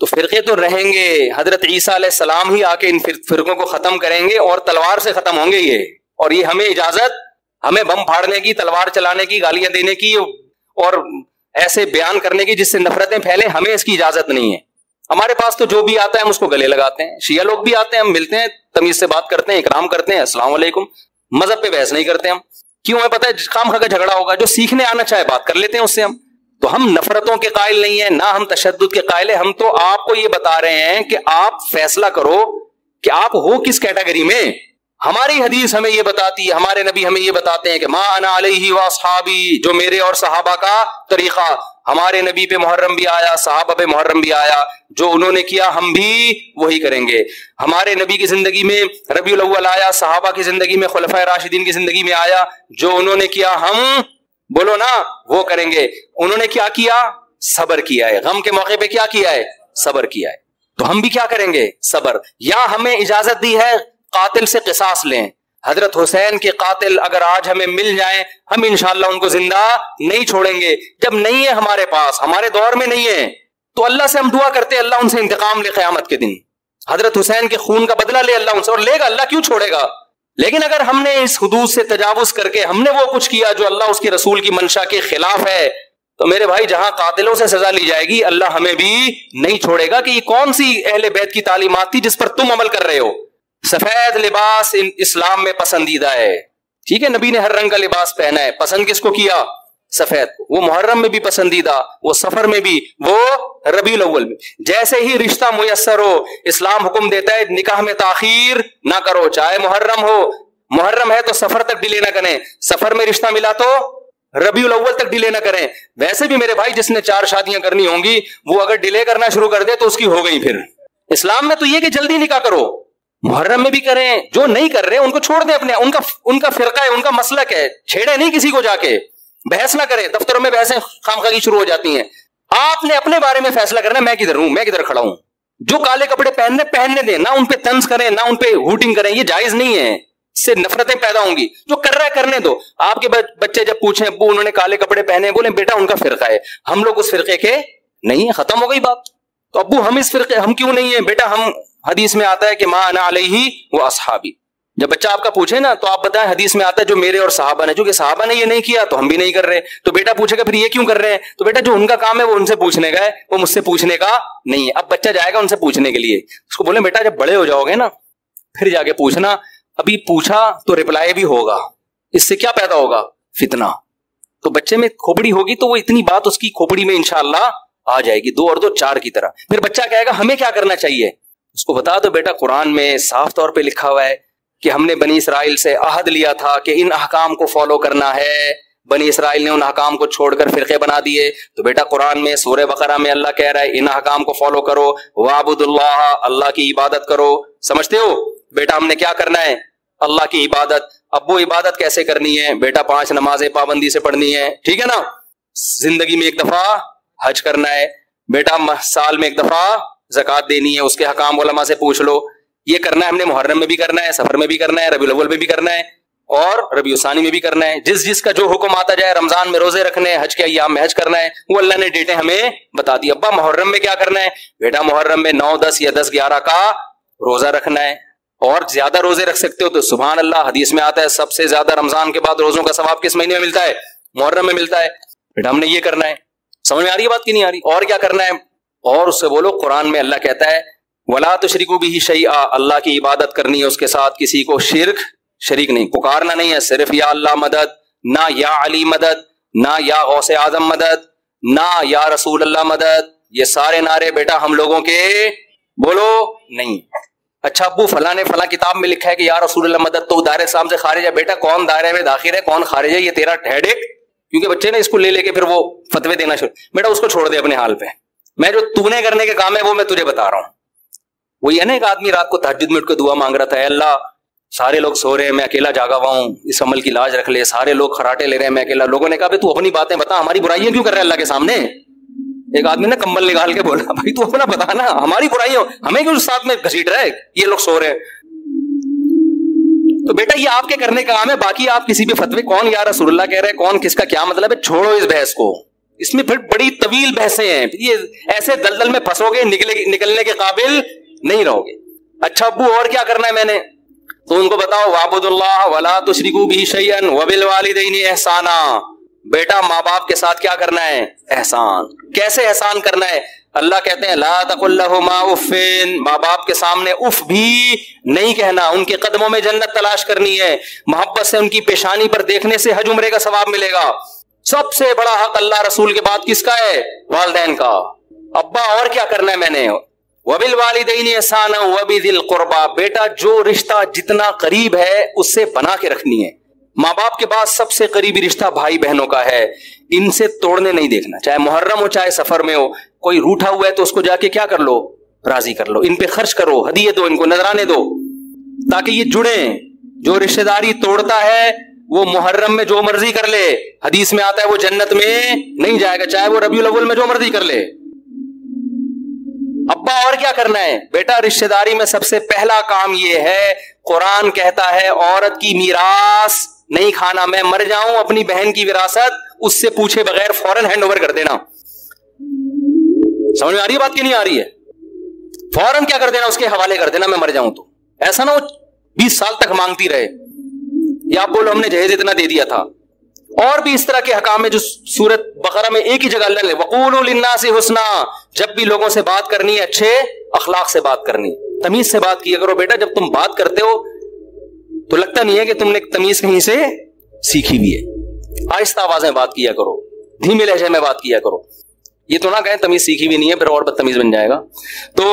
تو فرقے تو رہیں گے، حضرت عیسیٰ علیہ السلام ہی آ کے ان فرقوں کو ختم کریں گے، اور تلوار سے ختم ہوں گے یہ. اور یہ ہمیں اجازت، ہمیں بم پھاڑنے کی، تلوار چلانے کی، گالیاں دینے کی اور ایسے بیان کرنے کی جس سے نفرتیں پھیلیں، ہمیں اس کی اجازت نہیں ہے. ہمارے پاس تو جو بھی آتا ہے ہم اس کو گلے لگاتے ہیں. شیعہ لوگ بھی آتے ہیں، ہم ملتے ہیں، تمیز سے بات کرتے ہیں، اکرام کرتے ہیں، السلام علیکم. مذہب پہ بحث نہیں کرتے ہم، کیوں؟ ہمیں پتہ ہے خام خواہ کا جھگڑا ہوگا، جو سیکھنے آنا چاہے بات کر لیتے ہیں اس سے. ہم تو ہم نفرتوں کے قائل نہیں ہیں، نہ ہم تشدد کے قائل ہیں. ہم تو آپ کو یہ بتا رہے ہیں کہ آپ فیصلہ کرو کہ آپ ہو کس کیٹیگری میں. ہماری حدیث ہمیں یہ بتاتی ہے، ہمارے نبی ہمیں یہ بتاتے ہیں کہ ما انا علیہ واصحابی، جو میرے اور صحابہ کا طریقہ. ہمارے نبی پہ محرم بھی آیا، صحابہ پہ محرم بھی آیا، جو انہوں نے کیا ہم بھی وہی کریں گے. ہمارے نبی کی زندگی میں ربیع الاول آیا، صحابہ کی زندگی میں خلفائے راشدین کی زندگی میں آیا، جو انہوں نے کیا ہم بولو نا وہ کریں گے. انہوں نے کیا کیا؟ صبر کیا ہے. غم کے موقع پہ کیا کیا ہے؟ صبر کیا ہے. تو ہم بھی کیا کریں گے؟ صبر. یا ہمیں اجازت دی ہے قاتل سے قصاص لیں. حضرت حسین کے قاتل اگر آج ہمیں مل جائیں، ہم انشاءاللہ ان کو زندہ نہیں چھوڑیں گے. جب نہیں ہے ہمارے پاس، ہمارے دور میں نہیں ہے، تو اللہ سے ہم دعا کرتے ہیں اللہ ان سے انتقام لے قیامت کے دن. حضرت حسین کے خون کا بدلہ لے اللہ ان سے، اور لے گا، اللہ کیوں چھوڑے گا. لیکن اگر ہم نے اس حدود سے تجاوز کر کے ہم نے وہ کچھ کیا جو اللہ اس کے رسول کی منشا کے خلاف ہے، تو میرے بھائی جہاں قاتلوں سے سزا لی جائے گی، اللہ ہمیں بھی نہیں چھوڑے گا. کہ یہ کون سی اہل بیت کی تعلیمات تھی جس پر تم عمل کر رہے ہو؟ سفید لباس اسلام میں پسندیدہ ہے، ٹھیک ہے، نبی نے ہر رنگ کا لباس پہنا ہے. پسند کس کو کیا؟ سفید کو. وہ محرم میں بھی پسندیدہ، وہ سفر میں بھی، وہ ربیع الاول میں. جیسے ہی رشتہ میسر ہو، اسلام حکم دیتا ہے نکاح میں تاخیر نہ کرو، چاہے محرم ہو. محرم ہے تو سفر تک ڈیلے نہ کریں، سفر میں رشتہ ملا تو ربیع الاول تک ڈیلے نہ کریں. ویسے بھی میرے بھائی جس نے 4 شادیاں کرنی ہوں گی، وہ اگر ڈیلے کرنا شروع کر دے تو اس کی ہو گئی. پھر اسلام میں تو یہ کہ جلدی نکاح کرو، محرم میں بھی کریں. جو نہیں کر رہے ان کو چھوڑ دیں، اپنے ان کا فرقہ ہے، ان کا مسلک ہے، چھیڑے نہیں کسی کو، جا کے بحث نہ کریں. دفتروں میں بحثیں خامخواہی شروع ہو جاتی ہیں. آپ نے اپنے بارے میں فیصلہ کرنا، میں کدھر ہوں، میں کدھر کھڑا ہوں. جو کالے کپڑے پہننے دیں، نہ ان پہ طنز کریں، نہ ان پہ ہوٹنگ کریں، یہ جائز نہیں ہے. سے نفرتیں پیدا ہوں گی. جو کر رہا ہے کرنے دو. آپ کے بچے جب پوچھیں ابو انہوں نے کالے کپڑے پہنے, بولیں بیٹا ان کا فرقہ ہے, ہم لوگ اس فرقے کے نہیں ہیں, ختم ہو گئی بات. تو ابو ہم اس فرقے ہم کیوں نہیں ہیں؟ بیٹا ہم حدیث میں آتا ہے کہ ما انا علیہ و اصحابی. جب بچہ آپ کا پوچھے نا تو آپ بتائیں حدیث میں آتا ہے جو میرے اور صحابہ نے, چونکہ صحابہ نے یہ نہیں کیا تو ہم بھی نہیں کر رہے. تو بیٹا پوچھے گا پھر یہ کیوں کر رہے ہیں؟ تو بیٹا جو ان کا کام ہے وہ ان سے پوچھنے کا ہے, وہ مجھ سے پوچھنے کا نہیں ہے. اب بچہ جائے گا ان سے پوچھنے کے لیے, اس کو بولیں بیٹا جب بڑے ہو جاؤ گے نا پھر جا کے پوچھنا, ابھی پوچھا تو ریپلائی بھی ہوگا, اس سے کیا پیدا ہوگا؟ فتنہ. تو بچے میں کھوپڑی ہوگی تو وہ اتنی بات اس کی کھوپڑی میں انشاءاللہ آ جائے گی, 2 اور 2 4 کی طرح. پھر بچہ کہے گا ہمیں کیا کرنا چاہیے؟ اس کو بتا دو بیٹا قرآن میں صاف طور پہ لکھا ہوا ہے کہ ہم نے بنی اسرائیل سے عہد لیا تھا کہ ان احکام کو فالو کرنا ہے. بنی اسرائیل نے ان احکام کو چھوڑ کر فرقے بنا دیے. تو بیٹا قرآن میں سورہ بقرہ میں اللہ کہہ رہا ہے ان احکام کو فالو کرو, وَاعْبُدُوا اللَّهَ, اللہ کی عبادت کرو. سمجھتے ہو بیٹا ہم نے کیا کرنا ہے؟ اللہ کی عبادت. ابو عبادت کیسے کرنی ہے؟ بیٹا 5 نمازیں پابندی سے پڑھنی ہے, ٹھیک ہے نا. زندگی میں 1 دفعہ حج کرنا ہے. بیٹا سال میں 1 دفعہ زکوٰۃ دینی ہے, اس کے حکام علماء سے پوچھ لو. یہ کرنا ہے ہم نے محرم میں بھی کرنا ہے, سفر میں بھی کرنا ہے, ربیع الاول میں بھی کرنا ہے اور ربیع الثانی میں بھی کرنا ہے. جس کا جو حکم آتا جائے, رمضان میں روزے رکھنے ہیں, حج کے ایام میں حج کرنا ہے, وہ اللہ نے ڈیٹیں ہمیں بتا دی. ابا محرم میں کیا کرنا ہے؟ بیٹا محرم میں 9 10 یا 10 11 کا روزہ رکھنا ہے, اور زیادہ روزے رکھ سکتے ہو تو سبحان اللہ, حدیث میں آتا ہے سب سے زیادہ رمضان کے بعد روزوں کا ثواب کس مہینے میں ملتا ہے؟ محرم میں ملتا ہے. بیٹا ہم نے یہ کرنا ہے. سمجھ میں آ رہی ہے بات کی نہیں آ رہی؟ اور کیا کرنا ہے؟ اور اس سے بولو قرآن میں اللہ کہتا ہے وَلَا تُشْرِكُوا بِهِ شَيْئًا, اللہ کی عبادت کرنی ہے, اس کے ساتھ کسی کو شریک نہیں. پکارنا نہیں ہے صرف یا اللہ مدد, نہ یا علی مدد, نہ یا غوث اعظم مدد, نہ یا رسول اللہ مدد. یہ سارے نعرے بیٹا ہم لوگوں کے بولو نہیں. اچھا ابو فلاں نے فلاں کتاب میں لکھا ہے کہ یا رسول اللہ مدد تو دائرے اسلام سے خارج ہے. بیٹا کون دائرے میں داخل ہے کون خارج ہے یہ تیرا ہیڈ ایک, کیونکہ بچے نے اس کو لے کے پھر وہ فتوے دینا شروع. بیٹا اس کو چھوڑ دے اپنے حال پہ, میں جو تو نے کرنے کے کام ہے وہ میں تجھے بتا رہا ہوں. وہی ہے نا ایک آدمی رات کو تہجد میں اٹھ کے دعا مانگ رہا تھا, اے اللہ سارے لوگ سو رہے ہیں میں اکیلا جاگا ہوا ہوں, اس عمل کی لاج رکھ لے, سارے لوگ خراٹے لے رہے ہیں میں اکیلا. لوگوں نے کہا تو اپنی باتیں بتا, ہماری برائیاں کیوں کر رہے ہیں اللہ کے سامنے؟ ایک آدمی نے کمبل نکال کے بولا بھائی تو اپنا بتا نا, ہماری برائیاں ہمیں کیوں ساتھ میں گھسیٹ رہا ہے, یہ لوگ سو رہے ہیں. تو بیٹا یہ آپ کے کرنے کا کام ہے, باقی آپ کسی بھی فتوے کون یا رسول اللہ کہہ رہے ہیں کون کس کا کیا مطلب ہے, چھوڑو اس بحث کو. اس میں پھر بڑی طویل بحثیں ہیں, یہ ایسے دلدل میں پھنسو گے نکلنے کے قابل نہیں رہو گے. اچھا ابو اور کیا کرنا ہے میں نے؟ تو ان کو بتاؤ وَاعْبُدُوا اللَّهَ وَلَا تُشْرِكُوا بِهِ شَيْئًا وَبِالْوَالِدَيْنِ إِحْسَانًا. بیٹا ماں باپ کے ساتھ کیا کرنا ہے؟ احسان. کیسے احسان کرنا ہے؟ اللہ کہتے ہیں لا تقل لهما اف, ماں باپ کے سامنے اف بھی نہیں کہنا, ان کے قدموں میں جنت تلاش کرنی ہے, محبت سے ان کی پیشانی پر دیکھنے سے حج عمرے کا ثواب ملے گا. سب سے بڑا حق اللہ رسول کے بعد کس کا ہے؟ والدین کا. ابا اور کیا کرنا ہے میں نے؟ وَبِالْوَالِدَيْنِ إِحْسَانًا وَبِذِي الْقُرْبَى. بیٹا جو رشتہ جتنا قریب ہے اس سے بنا کے رکھنی ہے. ماں باپ کے بعد سب سے قریبی رشتہ بھائی بہنوں کا ہے, ان سے توڑنے نہیں دیکھنا, چاہے محرم ہو چاہے سفر میں ہو. کوئی روٹھا ہوا ہے تو اس کو جا کے کیا کر لو؟ راضی کر لو, ان پہ خرچ کرو, ہدیے دو, ان کو نذرانے دو, تاکہ یہ جڑیں. جو رشتہ داری توڑتا ہے وہ محرم میں جو مرضی کر لے, حدیث میں آتا ہے وہ جنت میں نہیں جائے گا, چاہے وہ ربیع الاول میں جو مرضی کر لے. ابا اور کیا کرنا ہے؟ بیٹا رشتہ داری میں سب سے پہلا کام یہ ہے, قرآن کہتا ہے عورت کی میراث نہیں کھانا. میں مر جاؤں اپنی بہن کی وراثت اس سے پوچھے بغیر فوراً ہینڈ اوور کر دینا. سمجھ میں آ رہی ہے بات کی نہیں آ رہی ہے؟ فوراً کیا کر دینا, اس کے حوالے کر دینا میں مر جاؤں تو. ایسا نہ ہو 20 سال تک مانگتی رہے, یا آپ بولو ہم نے جہیز اتنا دے دیا تھا. اور بھی اس طرح کے حکام ہے جو سورۃ بقرہ میں ایک ہی جگہ اللہ نے وَقُولُوا لِلنَّاسِ حُسْنًا, جب بھی لوگوں سے بات کرنی ہے اچھے اخلاق سے بات کرنی, تمیز سے بات کیا کرو. بیٹا جب تم بات کرتے ہو تو لگتا نہیں ہے کہ تم نے تمیز کہیں سے سیکھی بھی ہے. آہستہ آوازیں بات کیا کرو, دھیمے لہجے میں بات کیا کرو. یہ تو نہ کہیں تمیز سیکھی بھی نہیں ہے پھر اور بدتمیز بن جائے گا. تو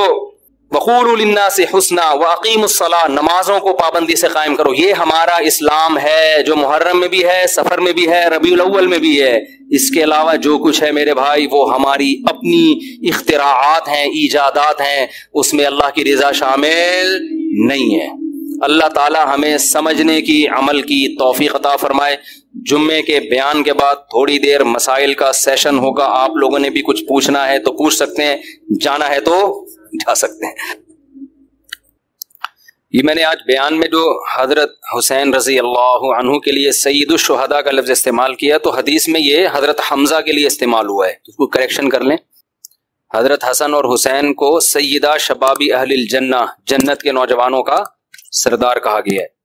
وَقُولُوا لِلنَّاسِ حُسْنًا وَأَقِيمُوا الصَّلَاةَ, نمازوں کو پابندی سے قائم کرو. یہ ہمارا اسلام ہے جو محرم میں بھی ہے, سفر میں بھی ہے, ربیع الاول میں بھی ہے. اس کے علاوہ جو کچھ ہے میرے بھائی وہ ہماری اپنی اختراعات ہیں, ایجادات ہیں, اس میں اللہ کی رضا شامل نہیں ہے. اللہ تعالی ہمیں سمجھنے کی عمل کی توفیق عطا فرمائے. جمعے کے بیان کے بعد تھوڑی دیر مسائل کا سیشن ہوگا. آپ لوگوں نے بھی کچھ پوچھنا ہے تو پوچھ سکتے ہیں, جانا ہے تو جا سکتے ہیں. یہ میں نے آج بیان میں جو حضرت حسین رضی اللہ عنہ کے لیے سید الشہداء کا لفظ استعمال کیا تو حدیث میں یہ حضرت حمزہ کے لیے استعمال ہوا ہے، اس کو کریکشن کر لیں۔ حضرت حسن اور حسین کو سیدہ شبابی اہل الجنہ، جنت کے نوجوانوں کا سردار کہا گیا ہے۔